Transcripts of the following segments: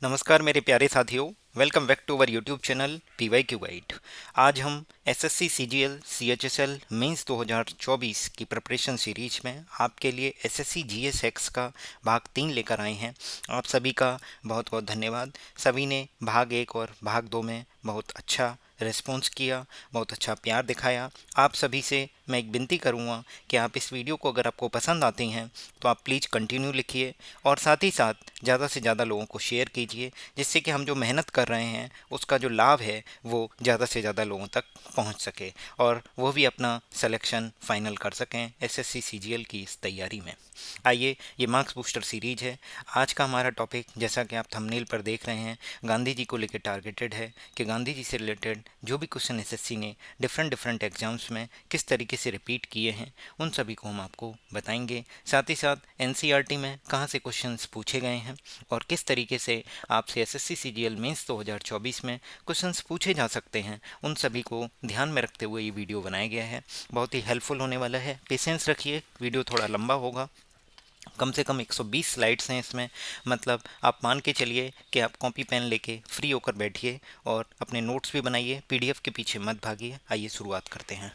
नमस्कार मेरे प्यारे साथियों। Welcome back to our YouTube channel PYQ guide. आज हम SSC CGL CHSL मेंस 2024 की प्रिपरेशन सीरीज में आपके लिए SSC GS X का भाग 3 लेकर आए हैं। आप सभी का बहुत बहुत धन्यवाद। सभी ने भाग 1 और भाग 2 में बहुत अच्छा रिस्पॉन्स किया, बहुत अच्छा प्यार दिखाया। आप सभी से मैं एक विनती करूंगा कि आप इस वीडियो को अगर आपको पसंद आती हैं तो आप प्लीज़ कंटिन्यू लिखिए और साथ ही साथ ज़्यादा से ज़्यादा लोगों को शेयर कीजिए, जिससे कि हम जो मेहनत कर रहे हैं उसका जो लाभ है वो ज़्यादा से ज़्यादा लोगों तक पहुंच सके और वो भी अपना सिलेक्शन फाइनल कर सकें SSC CGL की इस तैयारी में। आइए, ये मार्क्स बूस्टर सीरीज है। आज का हमारा टॉपिक, जैसा कि आप थंबनेल पर देख रहे हैं, गांधी जी को लेकर टारगेटेड है कि गांधी जी से रिलेटेड जो भी क्वेश्चन SSC ने डिफरेंट डिफरेंट एग्जाम्स में किस तरीके से रिपीट किए हैं उन सभी को हम आपको बताएंगे। साथ ही साथ NCERT में कहाँ से क्वेश्चंस पूछे गए हैं और किस तरीके से आपसे SSC CGL मेंस 2024 में क्वेश्चंस पूछे जा सकते हैं, उन सभी को ध्यान में रखते हुए ये वीडियो बनाया गया है। बहुत ही हेल्पफुल होने वाला है। पेशेंस रखिए, वीडियो थोड़ा लंबा होगा। कम से कम 120 स्लाइड्स हैं इसमें। मतलब आप मान के चलिए कि आप कॉपी पेन लेके फ्री होकर बैठिए और अपने नोट्स भी बनाइए, PDF के पीछे मत भागिए। आइए शुरुआत करते हैं।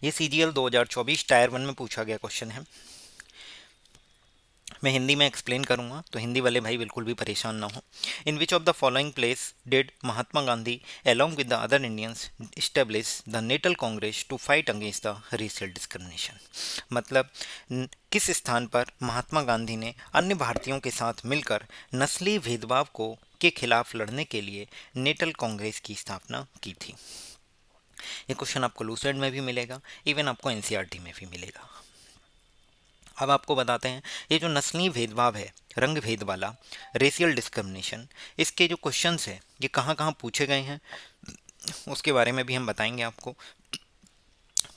ये CGL 2024 टायर 1 में पूछा गया क्वेश्चन है। मैं हिंदी में एक्सप्लेन करूंगा तो हिंदी वाले भाई बिल्कुल भी परेशान ना हो। In which of the following place did Mahatma Gandhi along with the other Indians establish the Natal Congress to fight against the racial discrimination। मतलब किस स्थान पर महात्मा गांधी ने अन्य भारतीयों के साथ मिलकर नस्लीय भेदभाव को के खिलाफ लड़ने के लिए नेटल कांग्रेस की स्थापना की थी। ये क्वेश्चन आपको लूसेंट में भी मिलेगा, इवन आपको NCERT में भी मिलेगा। अब आपको बताते हैं, ये जो नस्लीय भेदभाव है, रंग भेद वाला रेशियल डिस्क्रिमिनेशन, इसके जो क्वेश्चंस है ये कहाँ कहाँ पूछे गए हैं उसके बारे में भी हम बताएंगे आपको।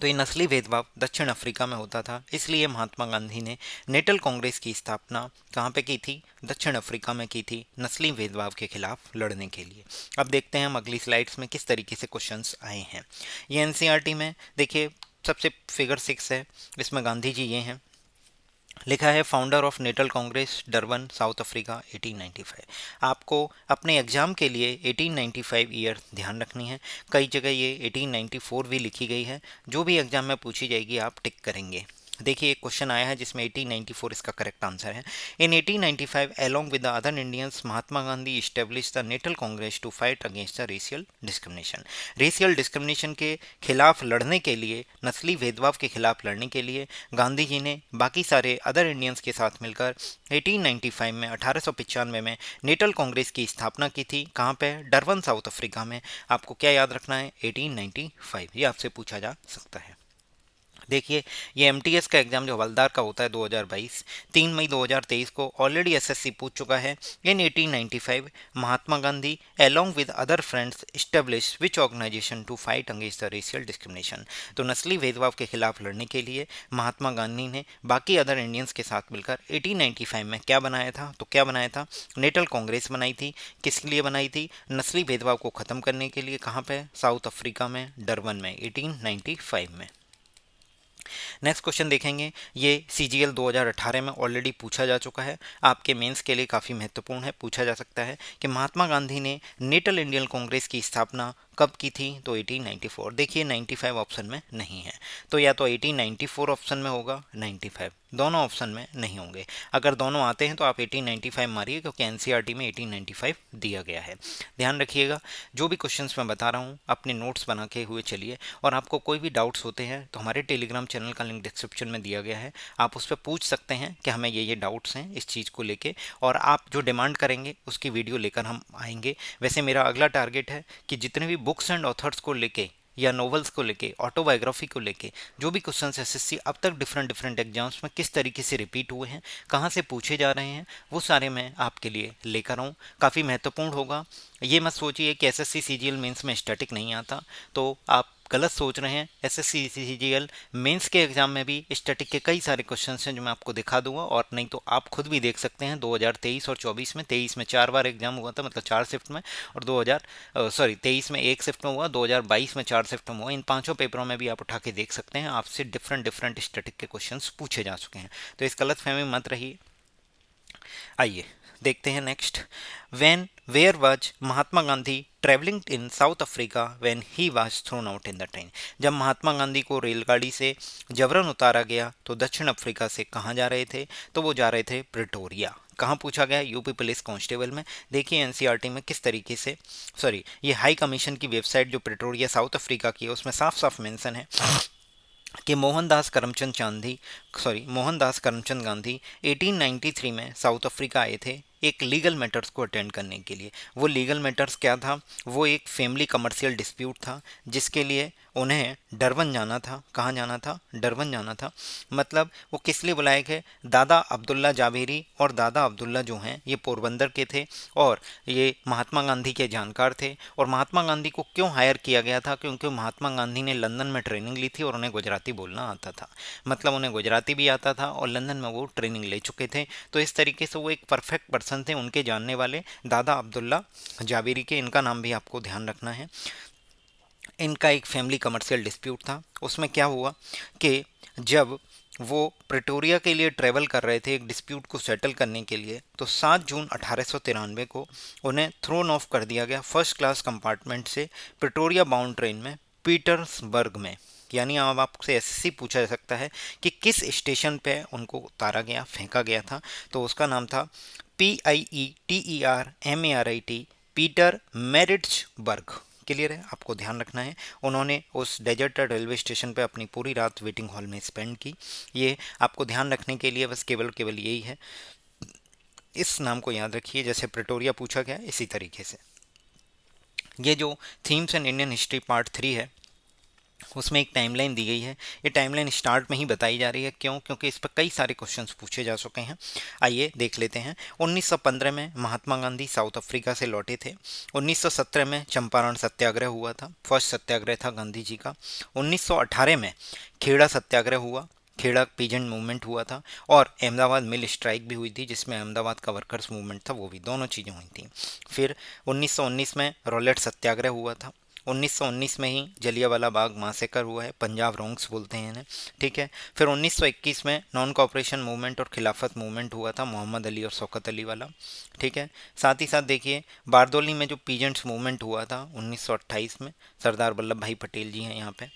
तो ये नस्ली भेदभाव दक्षिण अफ्रीका में होता था, इसलिए महात्मा गांधी ने नेटल कांग्रेस की स्थापना कहाँ पे की थी? दक्षिण अफ्रीका में की थी, नस्ली भेदभाव के खिलाफ लड़ने के लिए। अब देखते हैं हम अगली स्लाइड्स में किस तरीके से क्वेश्चंस आए हैं। ये NCERT में देखिए, सबसे फिगर 6 है, इसमें गांधी जी ये हैं। लिखा है founder of Natal Congress Durban South Africa 1895। आपको अपने एग्जाम के लिए 1895 ईयर ध्यान रखनी है। कई जगह ये 1894 भी लिखी गई है। जो भी एग्जाम में पूछी जाएगी आप टिक करेंगे। देखिए एक क्वेश्चन आया है जिसमें 1894 इसका करेक्ट आंसर है। In 1895 along with the other Indians Mahatma Gandhi established the Natal Congress to fight against the racial discrimination. Racial discrimination के खिलाफ लड़ने के लिए, नस्ली भेदभाव के खिलाफ लड़ने के लिए गांधी जी ने बाकी सारे अदर इंडियंस के साथ मिलकर 1895 में 1895 में नेटल कांग्रेस की स्थापना की थी। कहाँ पे? डरबन साउथ अफ्रीका में। आपको क्या याद रखना है? 1895, ये आपसे पूछा जा सकता है। देखिए, ये MTS का एग्जाम जो हवलदार का होता है 2022, 3 मई 2023 को ऑलरेडी SSC पूछ चुका है। In 1895 Mahatma Gandhi along with other friends established which organization to fight against the racial discrimination। तो नस्ली भेदभाव के खिलाफ लड़ने के लिए महात्मा गांधी ने बाकी अदर इंडियंस के साथ मिलकर 1895 में क्या बनाया था? तो क्या बनाया था? नेटल कांग्रेस बनाई थी। किस लिए बनाई थी? नस्ली भेदभाव को ख़त्म करने के लिए। कहाँ पे? साउथ अफ्रीका में, डरबन में, 1895 में। नेक्स्ट क्वेश्चन देखेंगे। ये CGL 2018 में ऑलरेडी पूछा जा चुका है, आपके मेंस के लिए काफ़ी महत्वपूर्ण है। पूछा जा सकता है कि महात्मा गांधी ने नेटल इंडियन कांग्रेस की स्थापना कब की थी? तो 1894। देखिए 95 ऑप्शन में नहीं है, तो या तो 1894 ऑप्शन में होगा, 95, दोनों ऑप्शन में नहीं होंगे। अगर दोनों आते हैं तो आप 1895 मारिए, क्योंकि NCERT में 1895 दिया गया है। ध्यान रखिएगा, जो भी क्वेश्चंस मैं बता रहा हूँ अपने नोट्स बना के हुए चलिए, और आपको कोई भी डाउट्स होते हैं तो हमारे टेलीग्राम चैनल का लिंक डिस्क्रिप्शन में दिया गया है, आप उस पर पूछ सकते हैं कि हमें ये डाउट्स हैं इस चीज़ को लेके, और आप जो डिमांड करेंगे उसकी वीडियो लेकर हम आएंगे। वैसे मेरा अगला टारगेट है कि जितने भी बुक्स एंड ऑथर्स को लेके या नॉवेल्स को लेके, ऑटोबायोग्राफी को लेके जो भी क्वेश्चन SSC अब तक डिफरेंट डिफरेंट एग्जाम्स में किस तरीके से रिपीट हुए हैं, कहाँ से पूछे जा रहे हैं, वो सारे मैं आपके लिए लेकर आऊँ। काफ़ी महत्वपूर्ण होगा। ये मत सोचिए कि SSC CGL मेंस में स्टैटिक नहीं आता, तो आप गलत सोच रहे हैं। SSC CGL मेंस के एग्जाम में भी स्टैटिक के कई सारे क्वेश्चंस हैं जो मैं आपको दिखा दूंगा, और नहीं तो आप खुद भी देख सकते हैं। 2023 और 24 में, 23 में 4 बार एग्जाम हुआ था, मतलब 4 शिफ्ट में, और 23 में 1 शिफ्ट में हुआ, 2022 में 4 शिफ्ट में हुआ। इन पांचों पेपरों में भी आप उठा के देख सकते हैं, आपसे डिफरेंट डिफरेंट स्टैटिक के क्वेश्चन पूछे जा चुके हैं। तो इस गलत फहमी मत रहिए। आइए देखते हैं next. When where was Mahatma Gandhi travelling in South Africa when he was thrown out in the train. जब महात्मा गांधी को रेलगाड़ी से जबरन उतारा गया तो दक्षिण अफ्रीका से कहाँ जा रहे थे? तो वो जा रहे थे प्रिटोरिया। कहाँ पूछा गया? यूपी पुलिस कांस्टेबल में। देखिए एनसीईआरटी में किस तरीके से, सॉरी ये हाई कमीशन की वेबसाइट जो प्रिटोरिया साउथ अफ्रीका की है उसमें साफ साफ मेंशन है कि मोहनदास करमचंद गांधी 1893 में साउथ अफ्रीका आए थे एक लीगल मैटर्स को अटेंड करने के लिए। वो लीगल मैटर्स क्या था? वो एक फैमिली कमर्शियल डिस्प्यूट था जिसके लिए उन्हें डरबन जाना था। कहाँ जाना था? डरबन जाना था। मतलब वो किस लिए बुलाए गए? दादा अब्दुल्ला जावेरी और दादा अब्दुल्ला जो हैं ये पोरबंदर के थे और ये महात्मा गांधी के जानकार थे। और महात्मा गांधी को क्यों हायर किया गया था? क्योंकि महात्मा गांधी ने लंदन में ट्रेनिंग ली थी और उन्हें गुजराती बोलना आता था। मतलब उन्हें गुजराती भी आता था और लंदन में वो ट्रेनिंग ले चुके थे। तो इस तरीके से वो एक परफेक्ट पर्सन थे, उनके जानने वाले दादा अब्दुल्ला जावेरी के। इनका नाम भी आपको ध्यान रखना है। इनका एक फैमिली कमर्शियल डिस्प्यूट था। उसमें क्या हुआ कि जब वो प्रिटोरिया के लिए ट्रेवल कर रहे थे एक डिस्प्यूट को सेटल करने के लिए, तो 7 जून 1893 को उन्हें थ्रोन ऑफ कर दिया गया फर्स्ट क्लास कंपार्टमेंट से प्रिटोरिया बाउंड ट्रेन में पीटर्सबर्ग में। यानी अब आपसे एसएससी पूछा जा सकता है कि किस स्टेशन पे उनको उतारा गया, फेंका गया था। तो उसका नाम था PIETERMARIT, पीटर मेरिट्सबर्ग। क्लियर है? आपको ध्यान रखना है। उन्होंने उस डेजर्टेड रेलवे स्टेशन पे अपनी पूरी रात वेटिंग हॉल में स्पेंड की। ये आपको ध्यान रखने के लिए बस केवल केवल यही है। इस नाम को याद रखिए, जैसे प्रिटोरिया पूछा गया इसी तरीके से। ये जो themes and Indian history part 3 है उसमें एक टाइमलाइन दी गई है। ये टाइमलाइन स्टार्ट में ही बताई जा रही है। क्यों? क्योंकि इस पर कई सारे क्वेश्चंस पूछे जा चुके हैं। आइए देख लेते हैं। 1915 में महात्मा गांधी साउथ अफ्रीका से लौटे थे। 1917 में चंपारण सत्याग्रह हुआ था, फर्स्ट सत्याग्रह था गांधी जी का। 1918 में खेड़ा सत्याग्रह हुआ, खेड़ा पीजेंट मूवमेंट हुआ था। और अहमदाबाद मिल स्ट्राइक भी हुई थी जिसमें अहमदाबाद का वर्कर्स मूवमेंट था, वो भी दोनों चीज़ें हुई थी। फिर 1919 में रॉलेट सत्याग्रह हुआ था। 1919 में ही जलियांवाला बाग मासेकर हुआ है, पंजाब रोंग्स बोलते हैं इन्हें। ठीक है। फिर 1921 में नॉन कॉपरेशन मूवमेंट और खिलाफत मूवमेंट हुआ था, मोहम्मद अली और शौकत अली वाला। ठीक है। साथ ही साथ देखिए बारदोली में जो पीजेंट्स मूवमेंट हुआ था 1928 में, सरदार वल्लभ भाई पटेल जी हैं यहाँ पे।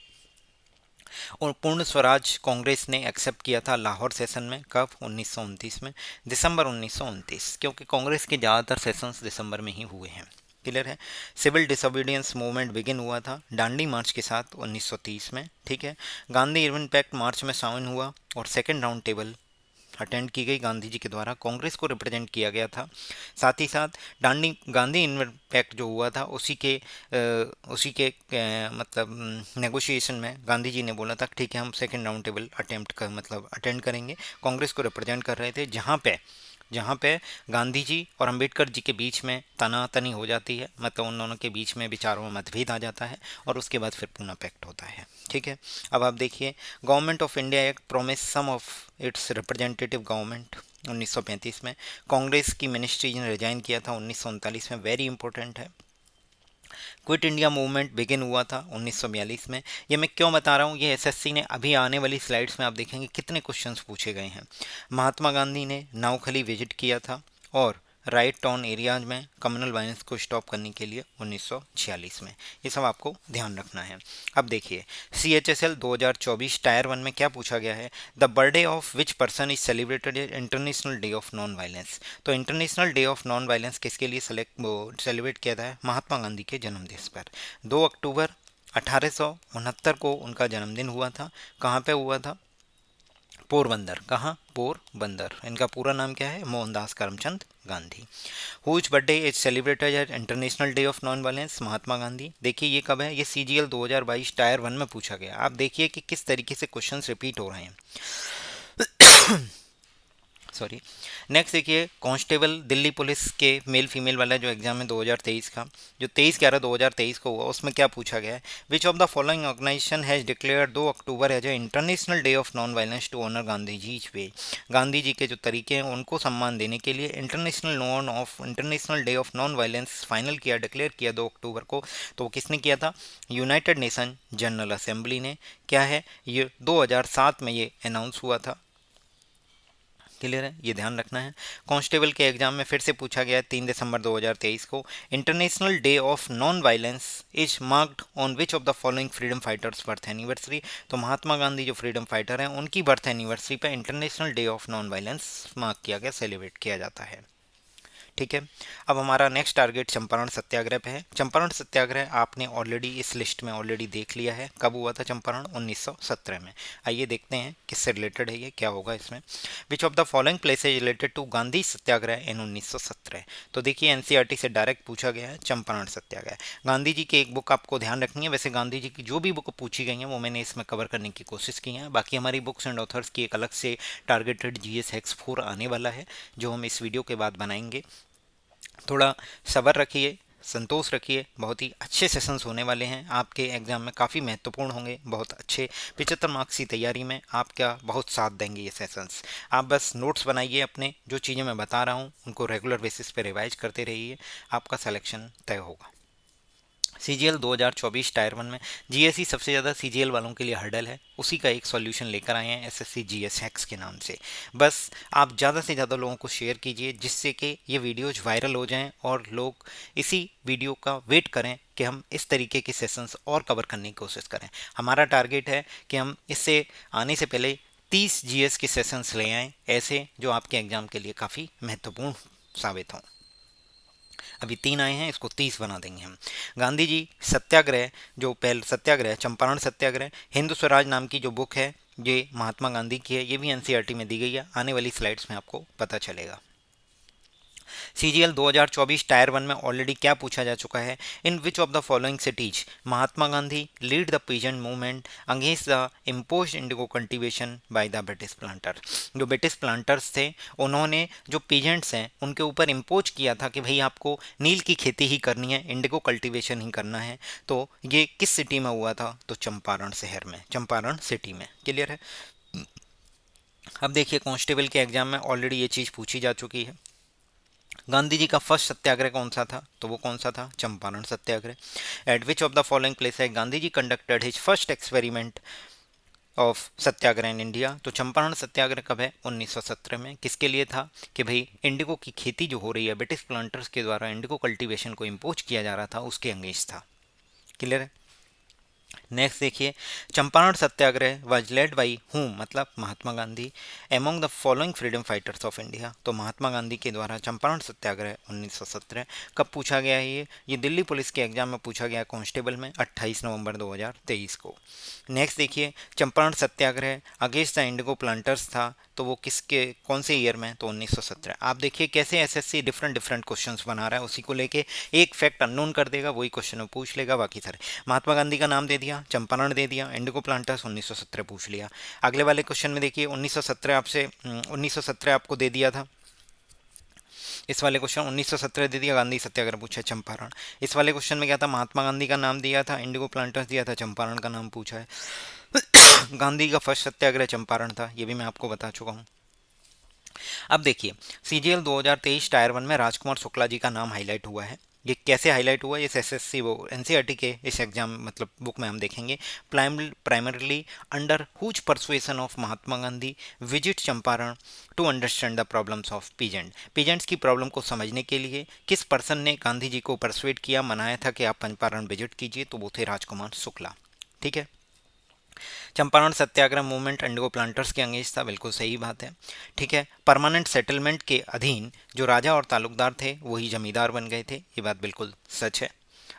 और पूर्ण स्वराज कांग्रेस ने एक्सेप्ट किया था लाहौर सेशन में। कब? 1929 में, दिसंबर 1929, क्योंकि कांग्रेस के ज़्यादातर सेशंस दिसंबर में ही हुए हैं। क्लियर है? सिविल डिसोबीडियंस मूवमेंट बिगिन हुआ था डांडी मार्च के साथ 1930 में। ठीक है। गांधी इरविन पैक्ट मार्च में साइन हुआ और सेकेंड राउंड टेबल अटेंड की गई गांधी जी के द्वारा, कांग्रेस को रिप्रेजेंट किया गया था। साथ ही साथ डांडी गांधी इम्पैक्ट जो हुआ था उसी के मतलब नेगोशिएशन में गांधी जी ने बोला था ठीक है हम सेकंड राउंड टेबल अटेम्प्ट कर मतलब अटेंड करेंगे। कांग्रेस को रिप्रेजेंट कर रहे थे, जहाँ पे गांधी जी और अंबेडकर जी के बीच में तनातनी हो जाती है, मतलब उन दोनों के बीच में विचारों में मतभेद आ जाता है और उसके बाद फिर पूना पैक्ट होता है। ठीक है। अब आप देखिए government of India act promise some of its representative government 1935 में। कांग्रेस की मिनिस्ट्री ने रिजाइन किया था 1939 में, वेरी इंपॉर्टेंट है। क्विट इंडिया मूवमेंट बिगिन हुआ था 1942 में। ये मैं क्यों बता रहा हूँ? ये एसएससी ने अभी आने वाली स्लाइड्स में आप देखेंगे कितने क्वेश्चंस पूछे गए हैं। महात्मा गांधी ने नावखली विजिट किया था और राइट टाउन एरियाज में कम्युनल वायलेंस को स्टॉप करने के लिए 1946 में। ये सब आपको ध्यान रखना है। अब देखिए CHSL 2024 टायर 1 में क्या पूछा गया है? The birthday of which person is celebrated international day of non violence. तो international day of non violence किसके लिए सेलिब्रेट किया था? महात्मा गांधी के जन्मदिन पर। 2 अक्टूबर 1869 को उनका जन्मदिन हुआ था। कहाँ पे हुआ था? पोरबंदर। कहाँ? पोरबंदर। इनका पूरा नाम क्या है? Mohandas Karamchand Gandhi. Whose birthday is celebrated at international day of non violence? Mahatma Gandhi. देखिए ये कब है? ये CGL 2022 टायर 1 में पूछा गया। आप देखिए कि किस तरीके से क्वेश्चंस रिपीट हो रहे हैं। सॉरी। नेक्स्ट देखिए कांस्टेबल दिल्ली पुलिस के मेल फीमेल वाला जो एग्जाम है 2023 का, जो 23/11/2023 को हुआ, उसमें क्या पूछा गया है? Which of the following organisation has declare 2 October as a international day of non violence to honour Gandhi ji way. Gandhi ji के जो तरीके हैं उनको सम्मान देने के लिए international day of non violence final किया, डिक्लेयर किया 2 अक्टूबर को। तो किसने किया था? यूनाइटेड नेशन जनरल असेंबली ने। क्या है ये? 2007 में ये अनाउंस हुआ था। क्लियर है, ये ध्यान रखना है। कांस्टेबल के एग्जाम में फिर से पूछा गया है 3 दिसंबर 2023 को, international day of non violence is marked on which of the following freedom fighters birth anniversary. तो महात्मा गांधी जो फ्रीडम फाइटर हैं उनकी बर्थ एनिवर्सरी पर international day of non violence mark किया गया, सेलिब्रेट किया जाता है। ठीक है, अब हमारा नेक्स्ट टारगेट चंपारण सत्याग्रह पे है। चंपारण सत्याग्रह आपने ऑलरेडी इस लिस्ट में ऑलरेडी देख लिया है, कब हुआ था चंपारण, 1917 में। आइए देखते हैं किससे रिलेटेड है ये, क्या होगा इसमें। Which of the following places related to Gandhi satyagraha in 1917। तो देखिए एनसीईआरटी से डायरेक्ट पूछा गया है चंपारण सत्याग्रह। गांधी जी की एक बुक आपको ध्यान रखनी है, वैसे गांधी जी की जो भी बुक पूछी गई हैं वो मैंने इसमें कवर करने की कोशिश की है। बाकी हमारी बुक्स एंड ऑथर्स की एक अलग से टारगेटेड जीएस हेक्स 4 आने वाला है, जो हम इस वीडियो के बाद बनाएंगे। थोड़ा सब्र रखिए, संतोष रखिए, बहुत ही अच्छे सेशंस होने वाले हैं, आपके एग्ज़ाम में काफ़ी महत्वपूर्ण होंगे, बहुत अच्छे 75 मार्क्स की तैयारी में आपका बहुत साथ देंगे ये सेशंस। आप बस नोट्स बनाइए अपने, जो चीज़ें मैं बता रहा हूँ उनको रेगुलर बेसिस पे रिवाइज करते रहिए, आपका सिलेक्शन तय होगा। सीजीएल 2024 टायर 1 में जीएसई सबसे ज़्यादा सीजीएल वालों के लिए हर्डल है, उसी का एक सॉल्यूशन लेकर आए हैं एसएससी जीएस हैक्स के नाम से। बस आप ज़्यादा से ज़्यादा लोगों को शेयर कीजिए, जिससे कि ये वीडियोज वायरल हो जाएं और लोग इसी वीडियो का वेट करें कि हम इस तरीके के सेशंस और कवर करने की कोशिश करें। हमारा टारगेट है कि हम इससे आने से पहले 30 जीएस के सेशंस ले आएँ, ऐसे जो आपके एग्ज़ाम के लिए काफ़ी महत्वपूर्ण साबित हों। अभी 3 आए हैं, इसको 30 बना देंगे हम। गांधी जी सत्याग्रह, जो पहले सत्याग्रह चंपारण सत्याग्रह, हिंद स्वराज नाम की जो बुक है ये महात्मा गांधी की है, ये भी एनसीईआरटी में दी गई है, आने वाली स्लाइड्स में आपको पता चलेगा। सीजीएल 2024 टायर 1 में ऑलरेडी क्या पूछा जा चुका है, in which of the following cities Mahatma Gandhi lead the peasant movement against the impose indigo cultivation by the British planter. जो ब्रिटिश प्लांटर्स थे उन्होंने जो पीजेंट्स हैं उनके ऊपर इम्पोज किया था कि भाई आपको नील की खेती ही करनी है, इंडिगो कल्टीवेशन ही करना है। तो ये किस सिटी में हुआ था, तो चंपारण शहर में, चंपारण सिटी में। क्लियर है। अब देखिए कांस्टेबल के एग्जाम में ऑलरेडी ये चीज़ पूछी जा चुकी है। गांधी जी का फर्स्ट सत्याग्रह कौन सा था, तो वो कौन सा था, Champaran satyagraha. At which of the following place है Gandhi ji conducted his first experiment of satyagraha in India. तो चंपारण सत्याग्रह कब है, 1917 में। किसके लिए था, कि भाई इंडिगो की खेती जो हो रही है ब्रिटिश प्लांटर्स के द्वारा, इंडिगो कल्टीवेशन को इम्पोज किया जा रहा था, उसके अगेंस्ट था। क्लियर है। नेक्स्ट देखिए, Champaran satyagraha was led by whom, मतलब Mahatma Gandhi, among the following freedom fighters of India. तो महात्मा गांधी के द्वारा चंपारण सत्याग्रह 1917। कब पूछा गया है ये दिल्ली पुलिस के एग्जाम में पूछा गया कांस्टेबल में 28 नवंबर 2023 को। नेक्स्ट देखिए, चंपारण सत्याग्रह अगेंस्ट द इंडिगो प्लांटर्स था, तो वो किसके कौन से ईयर में, तो 1917। आप देखिए कैसे एसएससी डिफरेंट डिफरेंट क्वेश्चंस बना रहा है, उसी को लेके एक फैक्ट अननोन कर देगा, वही क्वेश्चन में पूछ लेगा, बाकी सारे महात्मा गांधी का नाम दे दिया, चंपारण दे दिया, इंडिगो प्लांटर्स 1917 पूछ लिया। अगले वाले क्वेश्चन में देखिए 1917 आपसे 1917 आपको दे दिया था, इस वाले क्वेश्चन 1917 दे दिया, गांधी सत्याग्रह पूछा, चंपारण। इस वाले क्वेश्चन में क्या था, महात्मा गांधी का नाम दिया था, इंडिगो प्लांटर्स दिया था, चंपारण का नाम पूछा है। गांधी का फर्स्ट सत्याग्रह चंपारण था, ये भी मैं आपको बता चुका हूँ। अब देखिए सीजीएल 2023 टायर 1 में राजकुमार शुक्ला जी का नाम हाईलाइट हुआ है। ये कैसे हाईलाइट हुआ, इस एसएससी वो एनसीईआरटी के इस एग्जाम मतलब बुक में हम देखेंगे। Primarily under whose persuasion of Mahatma Gandhi visit Champaran to understand the problems of peasant. Peasants की प्रॉब्लम को समझने के लिए किस पर्सन ने गांधी जी को परसुएट किया, मनाया था कि आप चंपारण विजिट कीजिए, तो वो थे राजकुमार शुक्ला। ठीक है। चंपारण सत्याग्रह मूवमेंट इंडिगो प्लांटर्स के अगेंस्ट था, बिल्कुल सही बात है। ठीक है। परमानेंट सेटलमेंट के अधीन जो राजा और तालुकदार थे वही जमींदार बन गए थे, ये बात बिल्कुल सच है।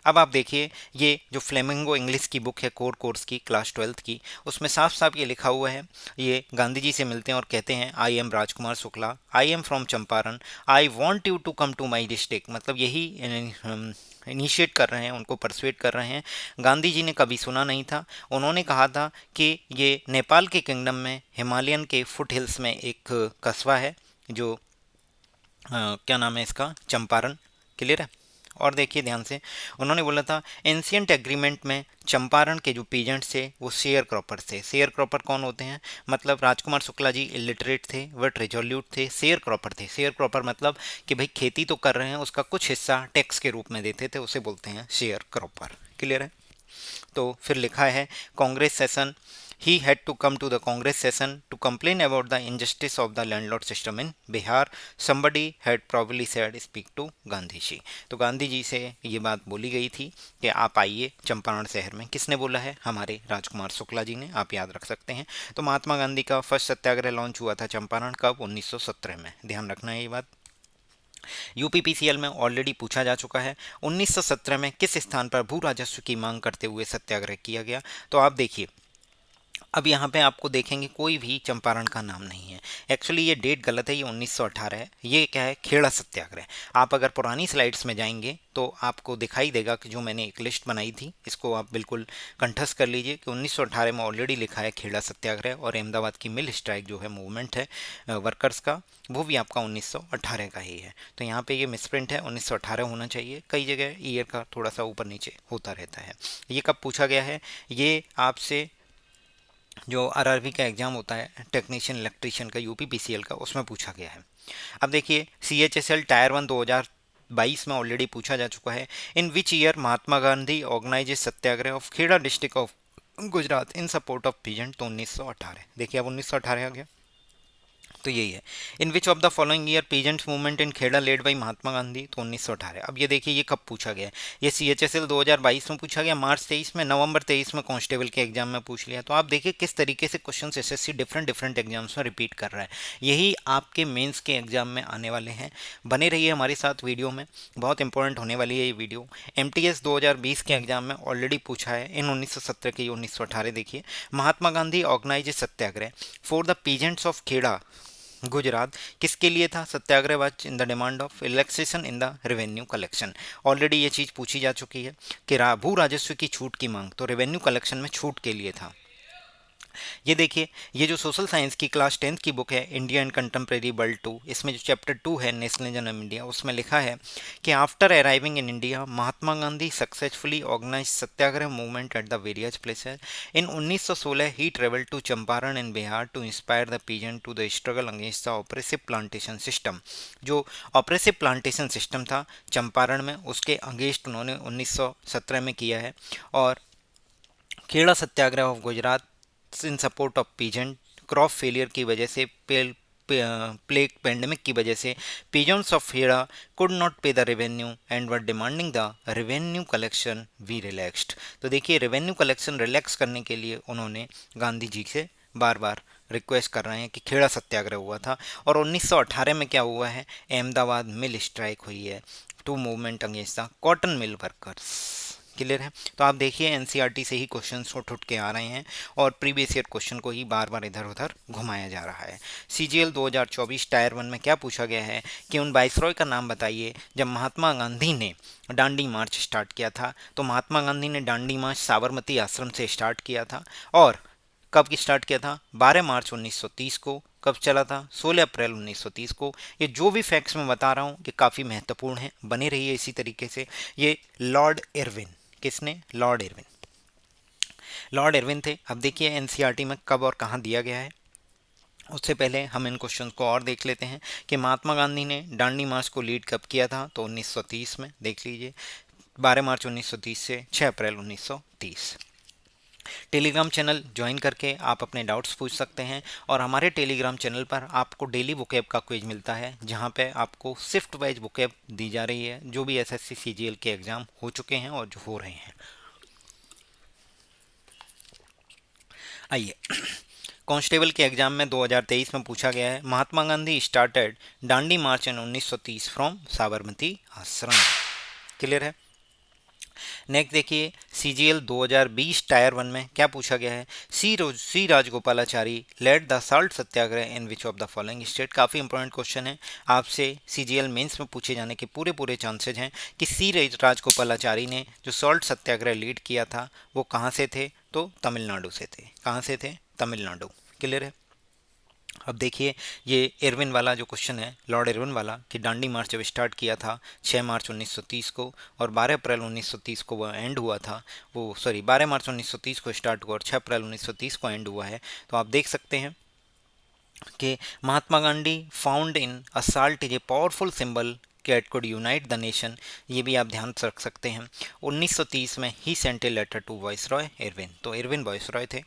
अब आप देखिए ये जो फ्लेमिंगो इंग्लिश की बुक है कोर कोर्स की क्लास 12th की, उसमें साफ साफ ये लिखा हुआ है, ये गांधी जी से मिलते हैं और कहते हैं I am Rajkumar Shukla, I am from Champaran, I want you to come to my district. मतलब यही इनिशिएट कर रहे हैं, उनको परसुएट कर रहे हैं। गांधी जी ने कभी सुना नहीं था, उन्होंने कहा था कि ये नेपाल के किंगडम में हिमालयन के फुट हिल्स में एक कस्बा है जो क्या नाम है इसका, चंपारण। क्लियर है। और देखिए ध्यान से, उन्होंने बोला था एंशियंट एग्रीमेंट में चंपारण के जो पीजेंट्स थे वो शेयर क्रॉपर्स थे। शेयर क्रॉपर कौन होते हैं, मतलब राजकुमार शुक्ला जी इलिटरेट थे बट रिजोल्यूट थे, शेयर क्रॉपर थे। शेयर क्रॉपर मतलब कि भाई खेती तो कर रहे हैं, उसका कुछ हिस्सा टैक्स के रूप में देते थे, उसे बोलते हैं शेयर क्रॉपर। क्लियर है। तो फिर लिखा है Congress session he had to come to the Congress session to complain about the injustice of the landlord system in Bihar. Somebody had probably said speak to Gandhi ji. तो गांधी जी से ये बात बोली गई थी कि आप आइए चंपारण शहर में. किसने बोला है? हमारे राजकुमार शुक्ला जी ने. आप याद रख सकते हैं. तो महात्मा गांधी का फर्स्ट सत्याग्रह लॉन्च हुआ था चंपारण कब? 1917 में. ध्यान रखना है ये बात. यूपीपीसीएल में ऑलरेडी पूछा जा चुका है. 1917 में किस स्थान पर भू राजस्व की मांग करते हुए सत्याग्रह किया गया? तो आप देखिए, अब यहाँ पे आपको देखेंगे कोई भी चंपारण का नाम नहीं है. एक्चुअली ये डेट गलत है, ये 1918 है. ये क्या है? खेड़ा सत्याग्रह. आप अगर पुरानी स्लाइड्स में जाएंगे तो आपको दिखाई देगा कि जो मैंने एक लिस्ट बनाई थी, इसको आप बिल्कुल कंठस्थ कर लीजिए कि 1918 में ऑलरेडी लिखा है खेड़ा सत्याग्रह. और अहमदाबाद की मिल स्ट्राइक जो है मूवमेंट है वर्कर्स का, वो भी आपका 1918 का ही है. तो यहाँ पे ये मिसप्रिंट है, 1918 होना चाहिए. कई जगह ईयर का थोड़ा सा ऊपर नीचे होता रहता है. ये कब पूछा गया है? ये आपसे जो आरआरबी का एग्जाम होता है टेक्नीशियन इलेक्ट्रीशियन का, यूपीपीसीएल का, उसमें पूछा गया है. अब देखिए, सीएचएसएल टायर 1 2022 में ऑलरेडी पूछा जा चुका है. In which year Mahatma Gandhi organise satyagraha of Kheda district of Gujarat in support of peasant? तो 1918. देखिए अब 1918 आ गया. तो यही है. In which of the following year peasants movement in Kheda led by Mahatma Gandhi? तो 1918. अब ये देखिए ये कब पूछा गया है? ये सीएचएसएल 2022 में पूछा गया, मार्च 23 में, नवंबर 23 में कांस्टेबल के एग्जाम में पूछ लिया. तो आप देखिए किस तरीके से question SSC different different exams में रिपीट कर रहा है. यही आपके मेंस के एग्जाम में आने वाले हैं. बने रहिए हमारे साथ वीडियो में, बहुत इंपॉर्टेंट होने वाली है ये वीडियो. एमटीएस 2020 के एग्जाम में ऑलरेडी पूछा है इन 1917 के 1918. देखिए, Mahatma Gandhi organise satyagraha for the peasants of Kheda Gujarat. किसके लिए था satyagraha? Was in the demand of relaxation in the revenue collection. Already ये चीज़ पूछी जा चुकी है कि भू राजस्व की छूट की मांग, तो रेवेन्यू कलेक्शन में छूट के लिए था. ये देखिए, ये जो सोशल साइंस की क्लास 10th की बुक है इंडिया एंड कंटेम्प्रेरी वर्ल्ड 2, इसमें जो चैप्टर 2 है नेशनलिज्म ऑफ इंडिया, उसमें लिखा है कि after arriving in India Mahatma Gandhi successfully organise satyagraha movement at the various places. In 1916 he travel to Champaran in Bihar to inspire the peasant to the struggle against the oppressive plantation system. जो oppressive plantation system था चंपारण में, उसके against उन्होंने 1917 में किया है. और Kheda satyagraha of Gujarat in support of peasant. Crop failure की वजह से, प्लेग पेंडेमिक की वजह से peasants of Kheda could not pay the revenue and were demanding the revenue collection we relaxed. तो देखिए, रेवेन्यू कलेक्शन रिलैक्स करने के लिए उन्होंने गांधी जी से बार बार रिक्वेस्ट कर रहे हैं कि खेड़ा सत्याग्रह हुआ था. और 1918 में क्या हुआ है? अहमदाबाद मिल स्ट्राइक हुई है to movement against the cotton mill workers. Clear है? तो आप देखिए एनसीईआरटी से ही क्वेश्चंस उठ उठ के आ रहे हैं और प्रीवियस ईयर क्वेश्चन को ही बार बार इधर उधर घुमाया जा रहा है. सीजीएल 2024 टायर 1 में क्या पूछा गया है कि उन वाइसरॉय का नाम बताइए जब महात्मा गांधी ने डांडी मार्च स्टार्ट किया था. तो महात्मा गांधी ने डांडी मार्च साबरमती आश्रम से स्टार्ट किया था. और कब की स्टार्ट किया था? 12 मार्च 1930 को. कब चला था? 16 अप्रैल 1930 को. ये जो भी फैक्ट्स मैं बता रहा हूँ ये काफ़ी महत्वपूर्ण है, बने रहिए इसी तरीके से. ये लॉर्ड इरविन. किसने? Lord Irwin. लॉर्ड इरविन थे. अब देखिए एनसीईआरटी में कब और कहाँ दिया गया है. उससे पहले हम इन क्वेश्चन को और देख लेते हैं कि महात्मा गांधी ने डांडी मार्च को लीड कब किया था. तो 1930 में. देख लीजिए, 12 मार्च 1930 से 6 अप्रैल 1930. टेलीग्राम चैनल ज्वाइन करके आप अपने डाउट्स पूछ सकते हैं. और हमारे टेलीग्राम चैनल पर आपको डेली वोकैब का क्विज मिलता है, जहां पे आपको शिफ्ट वाइज वोकैब दी जा रही है जो भी एसएससी सीजीएल के एग्ज़ाम हो चुके हैं और जो हो रहे हैं. आइए, कांस्टेबल के एग्जाम में 2023 में पूछा गया है Mahatma Gandhi started Dandi march in 1930 from Sabarmati ashram. Clear है? नेक्स्ट देखिए, सीजीएल 2020 टायर 1 में क्या पूछा गया है? C Rajagopalachari led the salt satyagraha in which of the following state. काफ़ी इंपॉर्टेंट क्वेश्चन है, आपसे सीजीएल मेंस में पूछे जाने के पूरे पूरे चांसेज हैं कि सी राजगोपालाचारी ने जो सॉल्ट सत्याग्रह लीड किया था वो कहाँ से थे? तो तमिलनाडु से थे. कहाँ से थे? तमिलनाडु. क्लियर है? अब देखिए, ये इरविन वाला जो क्वेश्चन है, लॉर्ड इरविन वाला, कि डांडी मार्च जब स्टार्ट किया था 6 मार्च 1930 को और 12 अप्रैल 1930 को वह एंड हुआ था. वो सॉरी 12 मार्च 1930 को स्टार्ट हुआ और 6 अप्रैल 1930 को एंड हुआ है. तो आप देख सकते हैं कि Mahatma Gandhi found in a salt is a powerful symbol that could unite the nation. ये भी आप ध्यान रख सकते हैं. 1930 में ही sent a letter to viceroy Irwin. तो इरविन वाइसरॉय थे.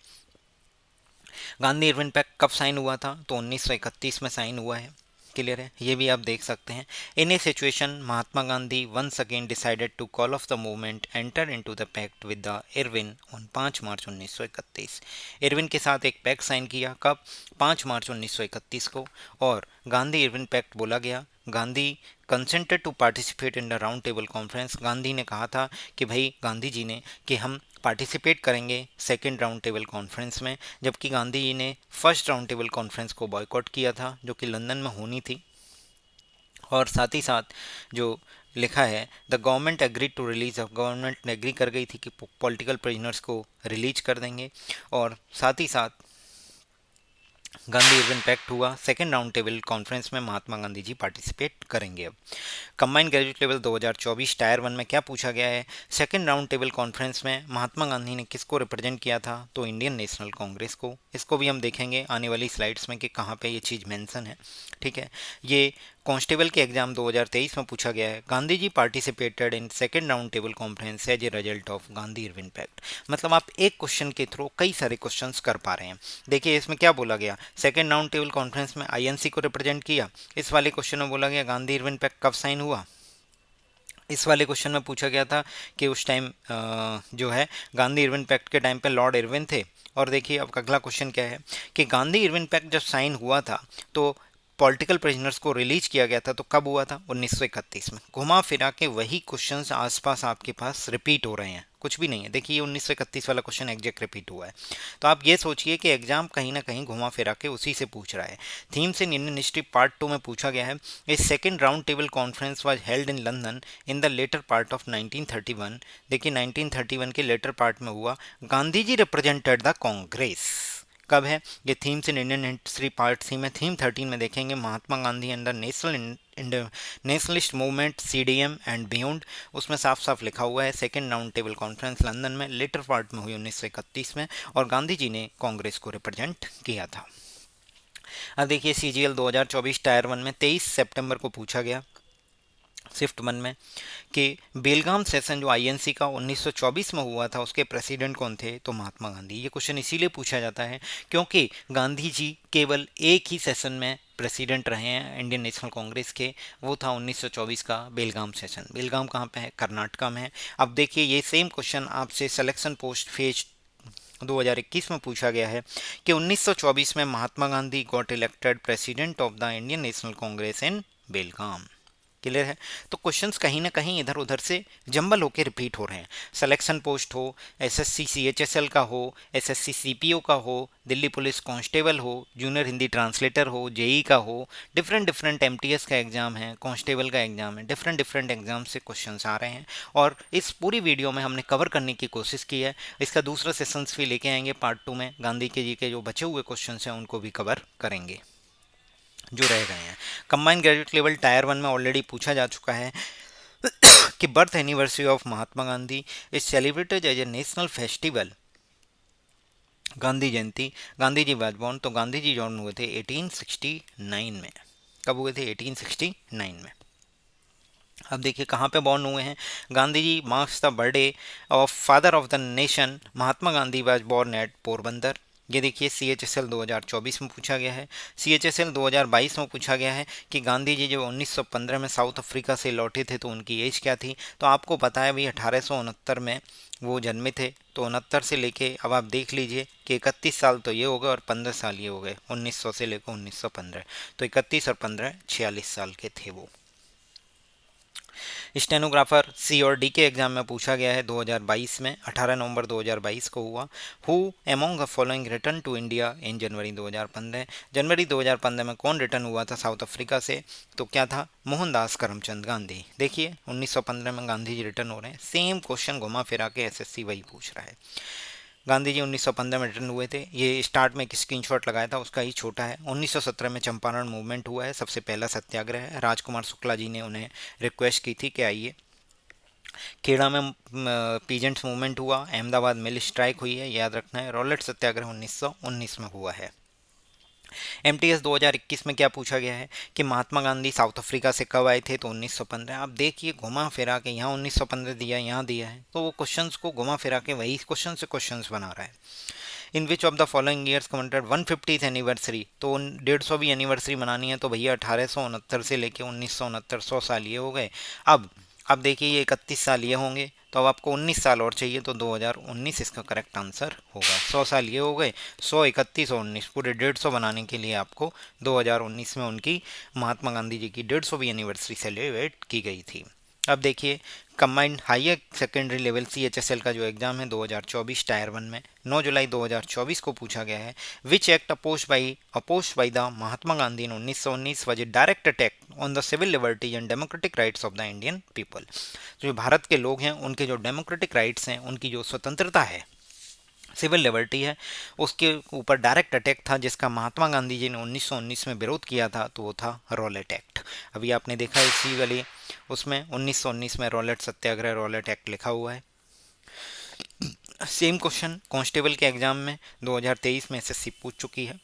गांधी इरविन पैक्ट कब साइन हुआ था? तो 1931 में साइन हुआ है। क्लियर है, ये भी आप देख सकते हैं। In a situation Mahatma Gandhi once again decided to call off the movement enter into the pact with the Irwin on 5 March 1931। Irwin के साथ एक पैक्ट साइन किया, कब? 5 मार्च 1931 को, और गांधी इरविन पैक्ट बोला गया। Gandhi consented to participate in the round table conference. Gandhi ने कहा था कि भाई, गांधी जी ने, कि हम पार्टिसिपेट करेंगे सेकेंड राउंड टेबल कॉन्फ्रेंस में, जबकि गांधी जी ने फर्स्ट राउंड टेबल कॉन्फ्रेंस को बॉयकॉट किया था, जो कि लंदन में होनी थी। और साथ ही साथ जो लिखा है, the government agree to release, government ने एग्री कर गई थी कि पॉलिटिकल प्रिजनर्स को रिलीज कर देंगे। और साथ ही साथ गांधी इरविन पैक्ट हुआ, सेकेंड राउंड टेबल कॉन्फ्रेंस में महात्मा गांधी जी पार्टिसिपेट करेंगे। अब कंबाइंड ग्रेजुएट लेवल 2024 टायर 1 में क्या पूछा गया है? सेकेंड राउंड टेबल कॉन्फ्रेंस में महात्मा गांधी ने किसको रिप्रेजेंट किया था? तो इंडियन नेशनल कांग्रेस को। इसको भी हम देखेंगे आने वाली स्लाइड्स में कि कहाँ पे ये चीज़ मेंशन है। ठीक है, ये कांस्टेबल के एग्जाम 2023 में पूछा गया है। Gandhi ji participated in second round table conference as a result of Gandhi Irwin pact. मतलब आप एक क्वेश्चन के थ्रू कई सारे क्वेश्चंस कर पा रहे हैं। देखिए इसमें क्या बोला गया, सेकेंड राउंड टेबल कॉन्फ्रेंस में आईएनसी को रिप्रेजेंट किया। इस वाले क्वेश्चन में बोला गया गांधी इरविन पैक्ट कब साइन हुआ। इस वाले क्वेश्चन में पूछा गया था कि उस टाइम जो है गांधी इरविन पैक्ट के टाइम पे लॉर्ड इरविन थे। और देखिए अब अगला क्वेश्चन क्या है कि गांधी इरविन पैक्ट जब साइन हुआ था तो पॉलिटिकल प्रिजनर्स को रिलीज किया गया था, तो कब हुआ था? 1931 में। घुमा फिरा के वही क्वेश्चंस आसपास आपके पास रिपीट हो रहे हैं, कुछ भी नहीं है। देखिए 1931 वाला क्वेश्चन एग्जैक्ट रिपीट हुआ है। तो आप ये सोचिए कि एग्जाम कहीं ना कहीं घुमा फिरा के उसी से पूछ रहा है। Themes in Indian history part 2 में पूछा गया है, a second round table conference was held in London in the latter part of 1931। देखिए 1931 के लेटर पार्ट में हुआ। Gandhi ji represented the Congress. कब है ये? Themes in Indian history part 3 में थीम 13 में देखेंगे, Mahatma Gandhi and the nationalist movement CDM and beyond. उसमें साफ साफ लिखा हुआ है second round table conference London में लेटर पार्ट में हुई 1931 में, और गांधी जी ने कांग्रेस को रिप्रेजेंट किया था। अब देखिए सीजीएल 2024 टायर 1 में 23 सितंबर को पूछा गया शिफ्ट 1 में कि बेलगाम सेशन जो आईएनसी का 1924 में हुआ था, उसके प्रेसिडेंट कौन थे? तो महात्मा गांधी। ये क्वेश्चन इसीलिए पूछा जाता है क्योंकि गांधी जी केवल एक ही सेशन में प्रेसिडेंट रहे हैं इंडियन नेशनल कांग्रेस के, वो था 1924 का बेलगाम सेशन। बेलगाम कहाँ पे है? कर्नाटका में है। अब देखिए ये सेम क्वेश्चन आपसे सिलेक्शन पोस्ट फेज 2021 में पूछा गया है कि 1924 में Mahatma Gandhi got elected president of the Indian National Congress in Belgaum. Clear है? तो क्वेश्चंस कहीं ना कहीं इधर उधर से जंबल होके रिपीट हो रहे हैं। सिलेक्शन पोस्ट हो, एसएससी सीएचएसएल का हो, एसएससी सीपीओ का हो, दिल्ली पुलिस कांस्टेबल हो, जूनियर हिंदी ट्रांसलेटर हो, जेई का हो, डिफरेंट डिफरेंट एमटीएस का एग्जाम है, कांस्टेबल का एग्जाम है, डिफरेंट डिफरेंट एग्जाम से क्वेश्चंस आ रहे हैं। और इस पूरी वीडियो में हमने कवर करने की कोशिश की है। इसका दूसरा सेशंस भी लेके आएंगे पार्ट 2 में। गांधी के जी के जो बचे हुए क्वेश्चन हैं उनको भी कवर करेंगे जो रह गए हैं। कंबाइंड ग्रेजुएट लेवल टायर 1 में ऑलरेडी पूछा जा चुका है कि birth anniversary of Mahatma Gandhi is celebrated as a national festival. Gandhi Jayanti, Gandhi ji was born, तो गांधी जी जॉर्न हुए थे 1869 में। कब हुए थे? 1869 में। अब देखिए कहाँ पे बॉर्न हुए हैं। Gandhi ji marks the birthday of father of the nation Mahatma Gandhi was born at Porbandar. ये देखिए सी एच एस एल 2024 में पूछा गया है। सी एच एस एल 2022 में पूछा गया है कि गांधी जी जब 1915 में साउथ अफ्रीका से लौटे थे तो उनकी एज क्या थी? तो आपको पता है भाई 1869 में वो जन्मे थे, तो 69 से लेके अब आप देख लीजिए कि 31 साल तो ये हो गए और 15 साल ये हो गए, 1900 से लेकर 1915। तो 31 और 15 46 साल के थे वो। स्टेनोग्राफर सी और डी के एग्जाम में पूछा गया है 2022 में, 18 नवंबर 2022 को हुआ। Who among the following return to India in January 2015। जनवरी 2015 में कौन रिटर्न हुआ था साउथ अफ्रीका से? तो क्या था? मोहनदास करमचंद गांधी। देखिए 1915 में गांधी जी रिटर्न हो रहे हैं। सेम क्वेश्चन घुमा फिरा के एसएससी वही पूछ रहा है। गांधी जी 1915 में रिटर्न हुए थे। ये स्टार्ट में एक स्क्रीनशॉट लगाया था उसका ही छोटा है। 1917 में चंपारण मूवमेंट हुआ है, सबसे पहला सत्याग्रह है। राजकुमार शुक्ला जी ने उन्हें रिक्वेस्ट की थी कि आइए। खेड़ा में पीजेंट्स मूवमेंट हुआ। अहमदाबाद मिल स्ट्राइक हुई है, याद रखना है। रॉलेट सत्याग्रह 1919 में हुआ है। एमटीएस 2021 में क्या पूछा गया है कि महात्मा गांधी साउथ अफ्रीका से कब आए थे? तो 1915। आप देखिए घुमा फिरा के यहाँ 1915 दिया, यहाँ दिया है, तो वो क्वेश्चंस को घुमा फिरा के वही क्वेश्चन से क्वेश्चंस बना रहा है। In which of the following years commented 150th anniversary, तो 150वीं एनिवर्सरी मनानी है तो भैया 1869 से लेके 1969, 100 साल ये हो गए। अब देखिए ये 31 साल ये होंगे, तो अब आपको 19 साल और चाहिए, तो 2019 इसका करेक्ट आंसर होगा। 100 साल ये हो गए, 100, 31 और 19, पूरे 150 बनाने के लिए आपको 2019 में उनकी महात्मा गांधी जी की 150वीं एनिवर्सरी सेलिब्रेट की गई थी। अब देखिए combined higher secondary level CHSL का जो एग्जाम है 2024 टायर 1 में 9 जुलाई 2024 को पूछा गया है। Which act oppose by the Mahatma Gandhi in 1919 was a direct attack on the civil liberties and democratic rights of the Indian people. जो भारत के लोग हैं उनके जो डेमोक्रेटिक राइट्स हैं, उनकी जो स्वतंत्रता है, सिविल लिबर्टी है, उसके ऊपर डायरेक्ट अटैक था जिसका महात्मा गांधी जी ने 1919 में विरोध किया था, तो वो था रॉलेट एक्ट। अभी आपने देखा इसी वाली उसमें 1919 में रॉलेट सत्याग्रह, रॉलेट एक्ट लिखा हुआ है। सेम क्वेश्चन कांस्टेबल के एग्जाम में 2023 में SSC पूछ चुकी है।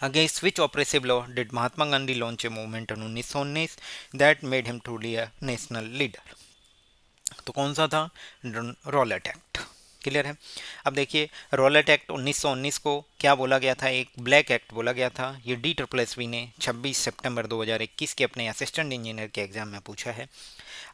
Against which oppressive law did Mahatma Gandhi launch a movement in 1919 that made him truly a national leader, तो कौन सा था? Rowlatt act. क्लियर है। अब देखिए रॉलेट एक्ट 1919 को क्या बोला गया था? एक ब्लैक एक्ट बोला गया था। ये DSSB ने 26 सितंबर 2021 के अपने असिस्टेंट इंजीनियर के एग्जाम में पूछा है।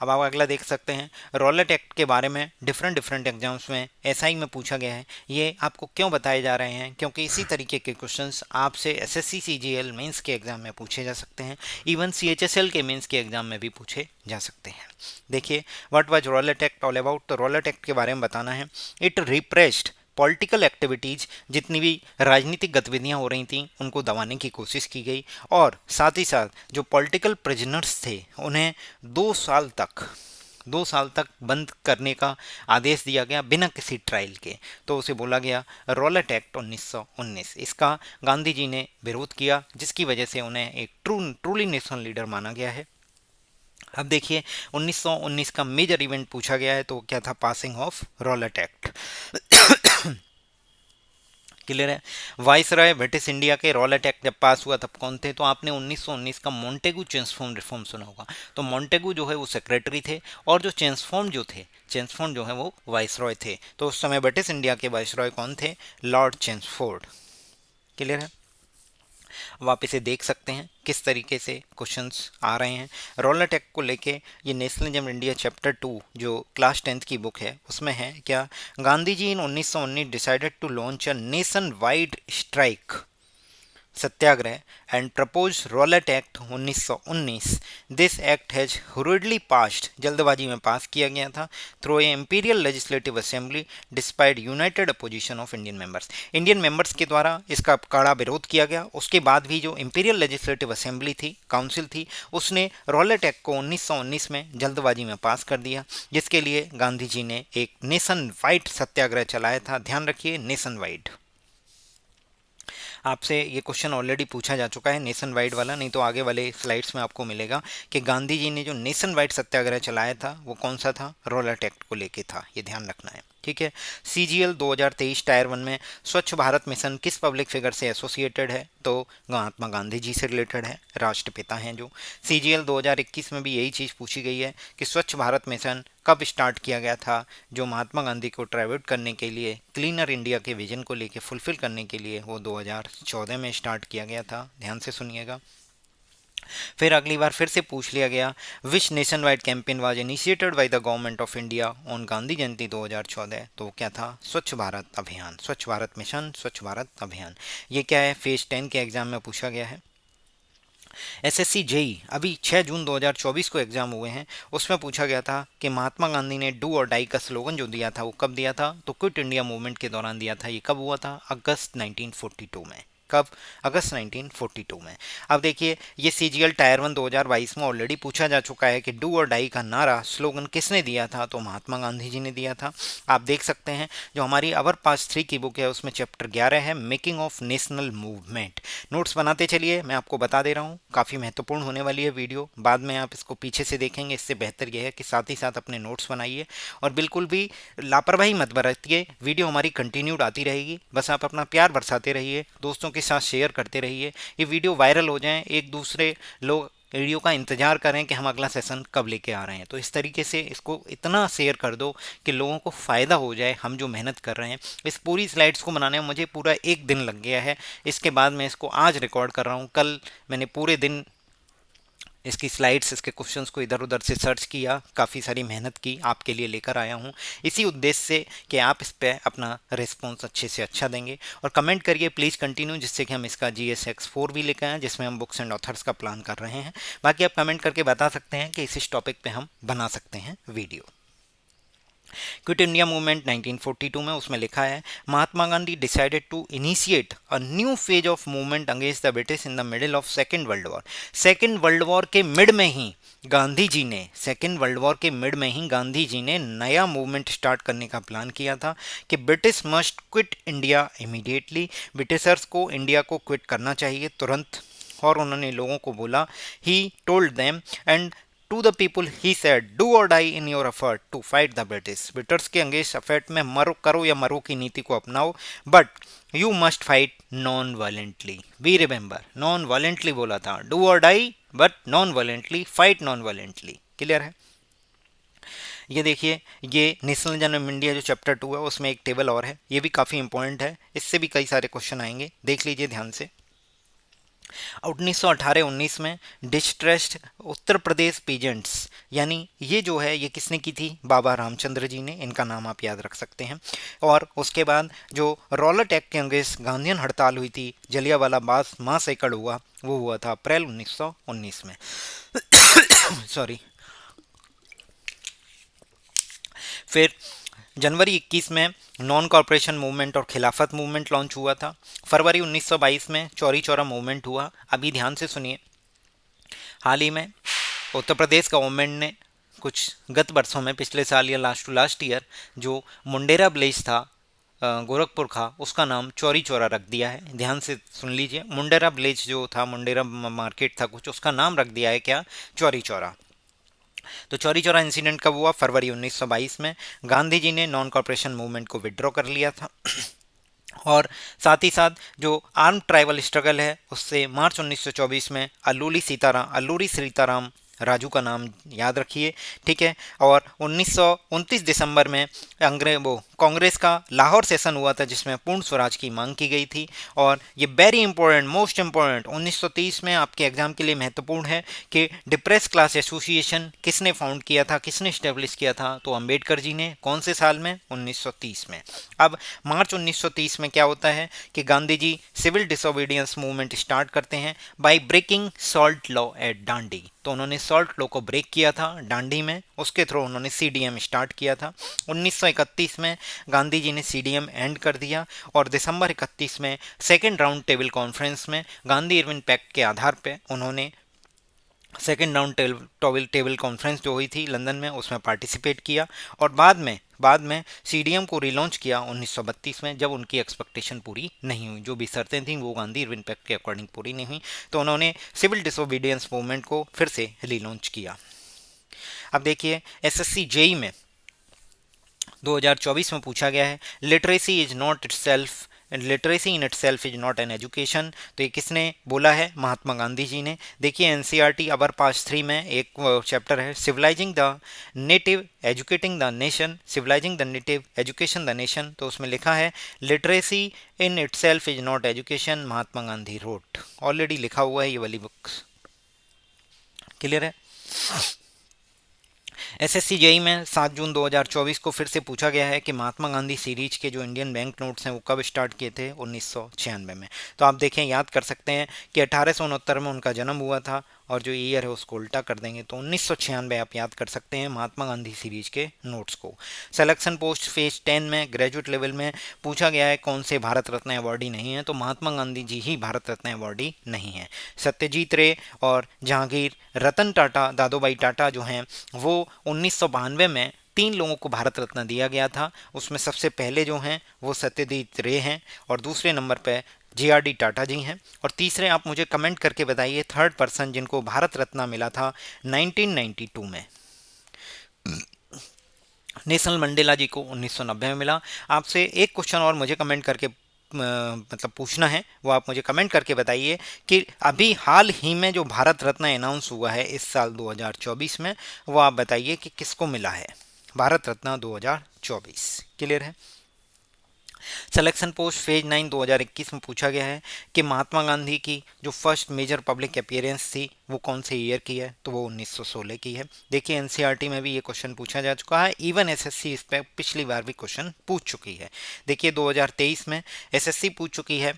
अब आप अगला देख सकते हैं, रॉलेट एक्ट के बारे में डिफरेंट एग्जाम्स में SI में पूछा गया है। ये आपको क्यों बताए जा रहे हैं? क्योंकि इसी तरीके के क्वेश्चंस आपसे SSC CGL मेंस के एग्जाम में पूछे जा सकते हैं, इवन CHSL के मेंस के एग्जाम में भी पूछे जा सकते हैं। देखिए what was Rowlatt act all about, तो रॉलेट एक्ट के बारे में बताना है। इट रिप्रेस्ड पॉलिटिकल एक्टिविटीज़, जितनी भी राजनीतिक गतिविधियां हो रही थी उनको दबाने की कोशिश की गई, और साथ ही साथ जो पॉलिटिकल प्रिजनर्स थे उन्हें 2 साल तक बंद करने का आदेश दिया गया बिना किसी ट्रायल के, तो उसे बोला गया रॉलेट एक्ट 1919। इसका गांधी जी ने विरोध किया, जिसकी वजह से उन्हें एक ट्रूली नेशनल लीडर माना गया है। अब देखिए 1919 का मेजर इवेंट पूछा गया है, तो क्या था? Passing of Rowlatt act. Clear है। वाइसरॉय ब्रिटिश इंडिया के रॉलेट एक्ट जब पास हुआ तब कौन थे? तो आपने 1919 का मॉन्टेगू चेम्सफोर्ड रिफॉर्म सुना होगा, तो मॉन्टेगू जो है वो सेक्रेटरी थे, और जो चेम्सफोर्ड जो है वो वाइसरॉय थे। तो उस समय ब्रिटिश इंडिया के वाइसरॉय कौन थे? Lord Chelmsford. क्लियर है। अब आप इसे देख सकते हैं किस तरीके से क्वेश्चंस आ रहे हैं रॉलेट एक्ट को लेके। ये नेशनलिज्म इंडिया चैप्टर 2 जो क्लास 10th की बुक है उसमें है क्या? Gandhi ji in 1919 decided to launch a nation wide strike satyagraha and propose Rowlatt act 1919। This act has hurriedly passed, जल्दबाजी में पास किया गया था, through a imperial legislative assembly despite united opposition of Indian members. Indian members के द्वारा इसका कड़ा विरोध किया गया। उसके बाद भी जो इंपीरियल लेजिस्लेटिव असेंबली थी, काउंसिल थी, उसने रॉलेट एक्ट को 1919 में जल्दबाजी में पास कर दिया, जिसके लिए गांधी जी ने एक नेशन वाइड सत्याग्रह चलाया था। ध्यान रखिए, नेशन वाइड। आपसे ये क्वेश्चन ऑलरेडी पूछा जा चुका है नेशन वाइड वाला, नहीं तो आगे वाले स्लाइड्स में आपको मिलेगा कि गांधी जी ने जो नेशन वाइड सत्याग्रह चलाया था वो कौन सा था? रॉलेट एक्ट को लेके था, ये ध्यान रखना है। ठीक है। CGL 2023 टायर 1 में स्वच्छ भारत मिशन किस पब्लिक फिगर से एसोसिएटेड है? तो महात्मा गांधी जी से रिलेटेड है, राष्ट्रपिता हैं जो। CGL 2021 में भी यही चीज़ पूछी गई है कि स्वच्छ भारत मिशन कब स्टार्ट किया गया था? जो महात्मा गांधी को ट्रैवल करने के लिए, क्लीनर इंडिया के विजन को लेके फुलफिल करने के लिए वो 2014 में स्टार्ट किया गया था। ध्यान से सुनिएगा। फिर अगली बार फिर से पूछ लिया गया, which nation wide campaign was initiated by the government of India on Gandhi Jayanti 2014? तो क्या था? स्वच्छ भारत अभियान, स्वच्छ भारत मिशन, स्वच्छ भारत अभियान। ये क्या है? फेज 10 के एग्जाम में पूछा गया है। SSC JEE अभी 6 जून 2024 को एग्जाम हुए हैं, उसमें पूछा गया था कि महात्मा गांधी ने डू और डाई का स्लोगन जो दिया था वो कब दिया था? तो क्विट इंडिया मूवमेंट के दौरान दिया था। ये कब हुआ था? अगस्त 1942 में। कब? अगस्त 1942 में। अब देखिए ये CGL टायर 1 2022 में ऑलरेडी पूछा जा चुका है कि डू और डाई का नारा स्लोगन किसने दिया था? तो महात्मा गांधी जी ने दिया था। आप देख सकते हैं जो हमारी अवर पास 3 की बुक है उसमें चैप्टर 11 है making of national movement. Notes बनाते चलिए, मैं आपको बता दे रहा हूँ, काफ़ी महत्वपूर्ण होने वाली है वीडियो। बाद में आप इसको पीछे से देखेंगे, इससे बेहतर यह है कि साथ ही साथ अपने नोट्स बनाइए और बिल्कुल भी लापरवाही मत बरतिए। वीडियो हमारी कंटिन्यूड आती रहेगी, बस आप अपना प्यार बरसाते रहिए, दोस्तों के साथ शेयर करते रहिए। ये वीडियो वायरल हो जाएं, एक दूसरे लोग वीडियो का इंतज़ार करें कि हम अगला सेशन कब लेके आ रहे हैं। तो इस तरीके से इसको इतना शेयर कर दो कि लोगों को फ़ायदा हो जाए। हम जो मेहनत कर रहे हैं, इस पूरी स्लाइड्स को बनाने में मुझे पूरा एक दिन लग गया है। इसके बाद मैं इसको आज रिकॉर्ड कर रहा हूँ। कल मैंने पूरे दिन इसकी स्लाइड्स, इसके क्वेश्चंस को इधर उधर से सर्च किया, काफ़ी सारी मेहनत की, आपके लिए लेकर आया हूँ इसी उद्देश्य से कि आप इस पर अपना रिस्पॉन्स अच्छे से अच्छा देंगे। और कमेंट करिए प्लीज़ कंटिन्यू, जिससे कि हम इसका GSX 4 भी लेकर आएँ, जिसमें हम बुक्स एंड ऑथर्स का प्लान कर रहे हैं। बाकी आप कमेंट करके बता सकते हैं कि इस टॉपिक पे हम बना सकते हैं वीडियो। क्विट इंडिया मूवमेंट 1942 में उसमें लिखा है, Mahatma Gandhi decided to initiate a new phase of movement against the British in the middle of second world war. Second world war के मिड में ही गांधी जी ने, सेकेंड वर्ल्ड वॉर के मिड में ही गांधी जी ने नया मूवमेंट स्टार्ट करने का प्लान किया था कि British must quit India immediately, Britishers को इंडिया को क्विट करना चाहिए तुरंत। और उन्होंने लोगों को बोला, he told them and to the people he said, do or die in your effort to fight the British. British के अगेंस्ट एफर्ट में मरो, करो या मरो की नीति को अपनाओ, but you must fight non violently. We remember, non violently बोला था, do or die but non violently, fight non violently. Clear है? ये देखिए, ये नेशनल जनरल इंडिया जो चैप्टर 2 है उसमें एक टेबल और है, ये भी काफ़ी इंपॉर्टेंट है, इससे भी कई सारे क्वेश्चन आएंगे, देख लीजिए ध्यान से। 1918-19 में डिस्ट्रेस्ड उत्तर प्रदेश पीजेंट्स, यानी ये जो है ये किसने की थी, बाबा रामचंद्र जी ने, इनका नाम आप याद रख सकते हैं। और उसके बाद जो रॉलेट एक्ट के अगेंस्ट गांधीयन हड़ताल हुई थी, जलियांवाला बाग मासैकड़ हुआ, वो हुआ था अप्रैल 1919 में। सॉरी। फिर जनवरी 21 में नॉन कॉरपोरेशन मूवमेंट और खिलाफत मूवमेंट लॉन्च हुआ था। फरवरी 1922 में चौरी चौरा मूवमेंट हुआ। अभी ध्यान से सुनिए, हाल ही में उत्तर प्रदेश गवर्नमेंट ने कुछ गत वर्षों में, पिछले साल या लास्ट टू लास्ट ईयर, जो मुंडेरा विलेज था गोरखपुर का, उसका नाम चौरी चौरा रख दिया है। ध्यान से सुन लीजिए, मुंडेरा विलेज जो था, मुंडेरा मार्केट था कुछ, उसका नाम रख दिया है क्या, चौरी चौरा। तो चौरी चौरा इंसिडेंट कब हुआ, फरवरी 1922 में। गांधी जी ने नॉन कॉरपोरेशन मूवमेंट को विड्रॉ कर लिया था। और साथ ही साथ जो आर्म ट्राइबल स्ट्रगल है, उससे मार्च 1924 में अल्लूरी सीताराम राजू का नाम याद रखिए, ठीक है। और 1929 दिसंबर में कांग्रेस का लाहौर सेशन हुआ था, जिसमें पूर्ण स्वराज की मांग की गई थी। और ये वेरी इंपॉर्टेंट, मोस्ट इंपॉर्टेंट, 1930 में आपके एग्जाम के लिए महत्वपूर्ण है कि डिप्रेस क्लास एसोसिएशन किसने फाउंड किया था, किसने स्टेब्लिश किया था, तो अंबेडकर जी ने। कौन से साल में, 1930 में। अब मार्च 1930 में क्या होता है कि Gandhi ji civil disobedience movement start करते हैं by breaking salt law at Dandi. तो उन्होंने सॉल्ट लॉ को ब्रेक किया था डांडी में, उसके थ्रू उन्होंने CDM स्टार्ट किया था। 1931 में गांधी जी ने CDM एंड कर दिया। और दिसंबर 31 में सेकेंड राउंड टेबल कॉन्फ्रेंस में गांधी इरविन पैक्ट के आधार पर उन्होंने सेकेंड राउंड टेबल कॉन्फ्रेंस जो हुई थी लंदन में, उसमें पार्टिसिपेट किया। और बाद में CDM को रिलॉन्च किया 1932 में, जब उनकी एक्सपेक्टेशन पूरी नहीं हुई, जो भी शर्तें थी वो गांधी इरविन पैक्ट के अकॉर्डिंग पूरी नहीं हुई, तो उन्होंने सिविल डिसोबीडियंस मूवमेंट को फिर से रिलॉन्च किया। अब देखिए, SSC JEE में 2024 में पूछा गया है, literacy in itself is not an education. तो ये किसने बोला है, महात्मा गांधी जी ने। देखिए NCERT अवर पास 3 में एक चैप्टर है, civilising the native educating the nation, civilising the native education the nation. तो उसमें लिखा है, literacy in itself is not education, Mahatma Gandhi wrote. Already लिखा हुआ है ये वाली बुक्स। क्लियर है? SSC JEE में 7 जून 2024 को फिर से पूछा गया है कि महात्मा गांधी सीरीज के जो इंडियन बैंक नोट्स हैं वो कब स्टार्ट किए थे, 1996 में। तो आप देखें, याद कर सकते हैं कि 1869 में उनका जन्म हुआ था, और जो ईयर है उसको उल्टा कर देंगे तो 1996 आप याद कर सकते हैं महात्मा गांधी सीरीज के नोट्स को। सिलेक्शन पोस्ट फेज 10 में ग्रेजुएट लेवल में पूछा गया है कौन से भारत रत्न अवार्डी नहीं है, तो महात्मा गांधी जी ही भारत रत्न अवार्डी नहीं है। सत्यजीत रे और जहांगीर, रतन टाटा, दादोबाई टाटा जो हैं वो 1992 में 3 लोगों को भारत रत्न दिया गया था। उसमें सबसे पहले जो हैं वो सत्यजीत रे हैं, और दूसरे नंबर पर JRD टाटा जी हैं, और तीसरे आप मुझे कमेंट करके बताइए थर्ड पर्सन जिनको भारत रत्न मिला था 1992 में। नेशनल मंडेला जी को 1990 में मिला। आपसे एक क्वेश्चन और मुझे कमेंट करके मतलब पूछना है वो आप मुझे कमेंट करके बताइए कि अभी हाल ही में जो भारत रत्न अनाउंस हुआ है इस साल 2024 में, वो आप बताइए कि किसको मिला है भारत रत्न 2024। क्लियर है। सिलेक्शन पोस्ट फेज 9 2021 में पूछा गया है कि महात्मा गांधी की जो फर्स्ट मेजर पब्लिक अपीयरेंस थी वो कौन से ईयर की है, तो वो 1916 की है। देखिए एनसीईआरटी में भी ये क्वेश्चन पूछा जा चुका है, इवन एसएससी इस पर पिछली बार भी क्वेश्चन पूछ चुकी है। देखिए 2023 में एसएससी पूछ चुकी है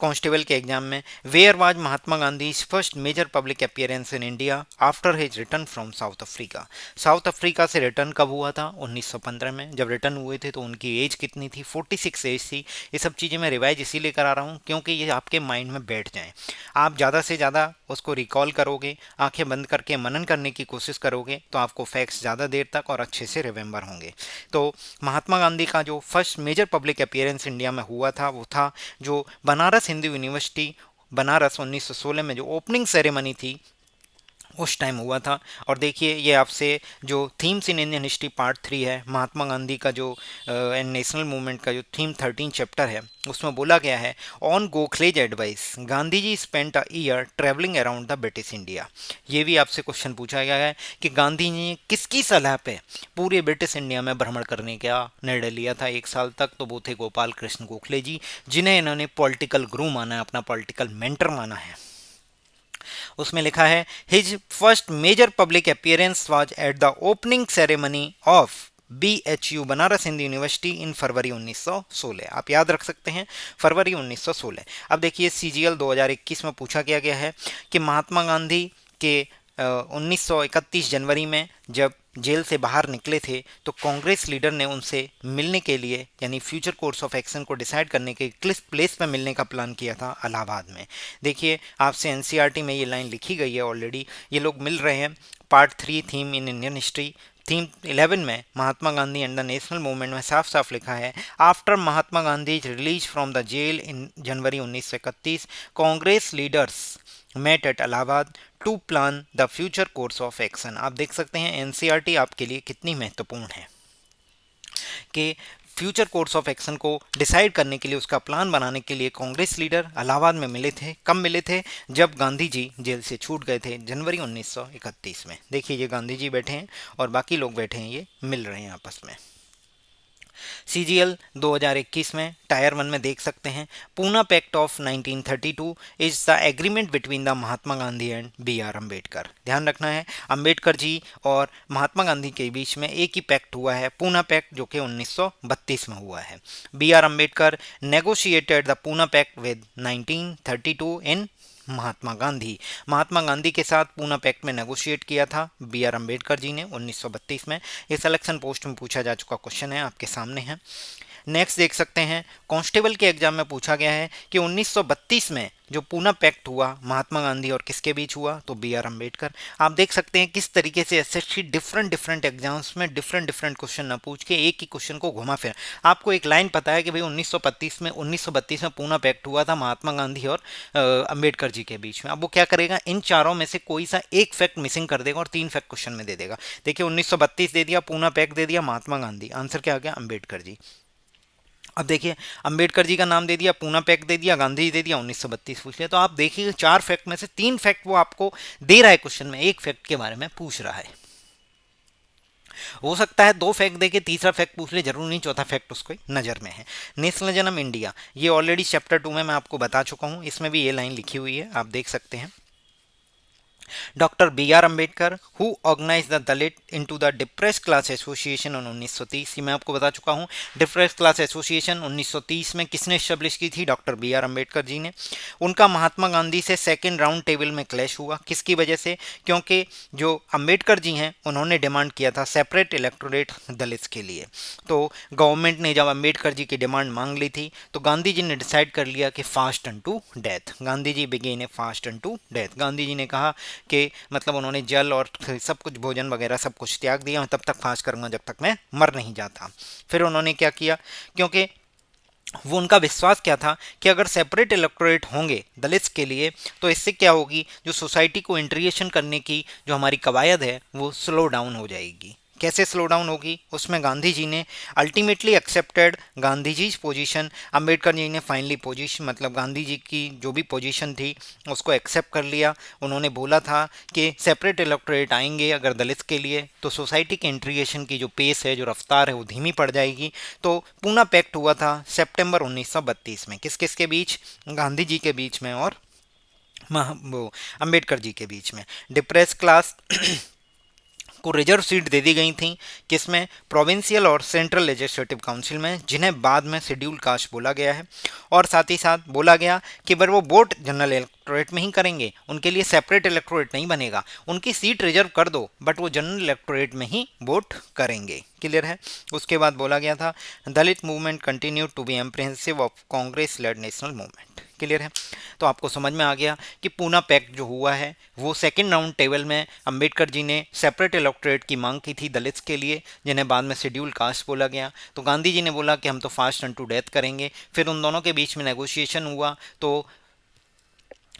कांस्टेबल के एग्जाम में, where was Mahatma Gandhi first major public appearance in India after his return from South Africa. South Africa से रिटर्न कब हुआ था? 1915 में। जब रिटर्न हुए थे तो उनकी एज कितनी थी? 46 एज थी। ये सब चीज़ें मैं रिवाइज इसीलिए करा रहा हूँ क्योंकि ये आपके माइंड में बैठ जाएं, आप ज़्यादा से ज़्यादा उसको रिकॉल करोगे, आंखें बंद करके मनन करने की कोशिश करोगे तो आपको फैक्ट्स ज़्यादा देर तक और अच्छे से रिमेंबर होंगे। तो महात्मा गांधी का जो first major public appearance India में हुआ था वो था जो बनारस हिंदू यूनिवर्सिटी बनारस 1916 में जो ओपनिंग सेरेमनी थी उस टाइम हुआ था। और देखिए ये आपसे जो themes in Indian history part 3 है, महात्मा गांधी का जो नेशनल मूवमेंट का जो थीम 13 चैप्टर है उसमें बोला गया है, on Gokhale's advice Gandhi ji spent a year travelling around the British India. ये भी आपसे क्वेश्चन पूछा गया है कि गांधी जी ने किसकी सलाह पे पूरे ब्रिटिश इंडिया में भ्रमण करने का निर्णय लिया था 1 साल तक, तो वो थे गोपाल कृष्ण गोखले जी, जिन्हें इन्होंने पॉलिटिकल गुरु माना है, अपना पॉलिटिकल मेंटर माना है। उसमें लिखा है his first major public appearance was at the opening ceremony of BHU Banaras Hindu university in February 1916। आप याद रख सकते हैं फरवरी 1916। अब देखिए CGL 2021 में पूछा गया है कि महात्मा गांधी के 1931 जनवरी में जब जेल से बाहर निकले थे तो कांग्रेस लीडर ने उनसे मिलने के लिए यानी फ्यूचर कोर्स ऑफ एक्शन को डिसाइड करने के किस प्लेस पर मिलने का प्लान किया था? इलाहाबाद में। देखिए आपसे एनसीईआरटी में ये लाइन लिखी गई है ऑलरेडी, ये लोग मिल रहे हैं। Part 3 theme in Indian history theme 11 में Mahatma Gandhi and the national movement में साफ साफ लिखा है, after Mahatma Gandhi release from the jail in January 1931 Congress leaders met at Allahabad to plan the future course of action. आप देख सकते हैं एनसीईआरटी आपके लिए कितनी महत्वपूर्ण है कि फ्यूचर कोर्स ऑफ एक्शन को डिसाइड करने के लिए, उसका प्लान बनाने के लिए कांग्रेस लीडर इलाहाबाद में मिले थे। कब मिले थे? जब गांधी जी जेल से छूट गए थे जनवरी 1931 में। देखिए ये गांधी जी बैठे हैं और बाकी लोग बैठे हैं, ये मिल रहे हैं आपस में। CGL 2021 में टायर 1 में देख सकते हैं, Poona pact of 1932 is the agreement between the Mahatma Gandhi and BR Ambedkar. ध्यान रखना है अम्बेडकर जी और महात्मा गांधी के बीच में एक ही पैक्ट हुआ है, पूना पैक्ट, जो कि 1932 में हुआ है। BR Ambedkar negotiated the Poona pact with 1932 in Mahatma Gandhi के साथ पूना पैक्ट में नेगोशिएट किया था BR अम्बेडकर जी ने 1932 में। ये सिलेक्शन पोस्ट में पूछा जा चुका क्वेश्चन है, आपके सामने है। नेक्स्ट देख सकते हैं कांस्टेबल के एग्जाम में पूछा गया है कि 1932 में जो पूना पैक्ट हुआ महात्मा गांधी और किसके बीच हुआ, तो BR अम्बेडकर। आप देख सकते हैं किस तरीके से एसएससी डिफरेंट एग्जाम्स में डिफरेंट क्वेश्चन ना पूछ के एक ही क्वेश्चन को घुमा फिर, आपको एक लाइन पता है कि भाई 1932 में पूना पैक्ट हुआ था महात्मा गांधी और अम्बेडकर जी के बीच में। अब वो क्या करेगा, इन चारों में से कोई सा एक फैक्ट मिसिंग कर देगा और 3 फैक्ट क्वेश्चन में दे देगा। देखिए 1932 दे दिया, पूना पैक्ट दे दिया, महात्मा गांधी, आंसर क्या आ गया? अम्बेडकर जी। अब देखिए अम्बेडकर जी का नाम दे दिया, पूना पैक्ट दे दिया, गांधी जी दे दिया, 1932 पूछ लिया। तो आप देखिए 4 फैक्ट में से 3 फैक्ट वो आपको दे रहा है क्वेश्चन में, एक फैक्ट के बारे में पूछ रहा है। हो सकता है 2 फैक्ट देके तीसरा फैक्ट पूछ ले, जरूर नहीं चौथा फैक्ट उसको नजर में है। नेशनलिज्म इंडिया, ये ऑलरेडी चैप्टर 2 में मैं आपको बता चुका हूं, इसमें भी ये लाइन लिखी हुई है, आप देख सकते हैं। Doctor BR Ambedkar who organise the Dalit into the depress class association on 1930। मैं आपको बता चुका हूँ डिप्रेस क्लास एसोसिएशन 1930 में किसने एस्टेब्लिश की थी? डॉक्टर BR अम्बेडकर जी ने। उनका महात्मा गांधी से सेकेंड राउंड टेबल में क्लैश हुआ, किसकी वजह से? क्योंकि जो अम्बेडकर जी हैं उन्होंने डिमांड किया था सेपरेट इलेक्टोरेट दलित के लिए। तो गवर्नमेंट ने जब अम्बेडकर जी की डिमांड मांग ली थी तो गांधी जी ने डिसाइड कर लिया कि fast unto death, Gandhi ji begin ए fast unto death. Gandhi ji ने कहा कि मतलब उन्होंने जल और सब कुछ भोजन वगैरह सब कुछ त्याग दिया, मैं तब तक फास्ट करूंगा जब तक मैं मर नहीं जाता। फिर उन्होंने क्या किया, क्योंकि वो उनका विश्वास क्या था कि अगर सेपरेट इलेक्टोरेट होंगे दलित्स के लिए तो इससे क्या होगी, जो सोसाइटी को इंटीग्रेशन करने की जो हमारी कवायद है वो स्लो डाउन हो जाएगी। कैसे स्लो डाउन होगी, उसमें गांधी जी ने ultimately accepted Gandhi ji position, Ambedkar ji ने फाइनली पोजीशन मतलब गांधी जी की जो भी पोजीशन थी उसको एक्सेप्ट कर लिया। उन्होंने बोला था कि सेपरेट इलेक्टोरेट आएंगे अगर दलित के लिए तो सोसाइटी के इंटीग्रेशन की जो पेस है, जो रफ्तार है, वो धीमी पड़ जाएगी। तो पूना पैक्ट हुआ था सितंबर 1932 में, किस किस के बीच, गांधी जी के बीच में और वो अंबेडकर जी के बीच में। डिप्रेस क्लास को रिजर्व सीट दे दी गई थी, किसमें, प्रोविंशियल और सेंट्रल लेजिस्लेटिव काउंसिल में, जिन्हें बाद में शेड्यूल कास्ट बोला गया है। और साथ ही साथ बोला गया कि बर वो वोट जनरल इलेक्टोरेट में ही करेंगे, उनके लिए सेपरेट इलेक्टोरेट नहीं बनेगा, उनकी सीट रिजर्व कर दो बट वो जनरल इलेक्टोरेट में ही वोट करेंगे। क्लियर है। उसके बाद बोला गया था Dalit movement continue to be impressive of Congress led national movement. Clear है। तो आपको समझ में आ गया कि पूना पैक्ट जो हुआ है वो सेकेंड राउंड टेबल में अंबेडकर जी ने सेपरेट इलेक्टोरेट की मांग की थी दलित्स के लिए, जिन्हें बाद में शेड्यूल कास्ट बोला गया। तो गांधी जी ने बोला कि हम तो फास्ट रन टू डेथ करेंगे। फिर उन दोनों के बीच में नेगोशिएशन हुआ, तो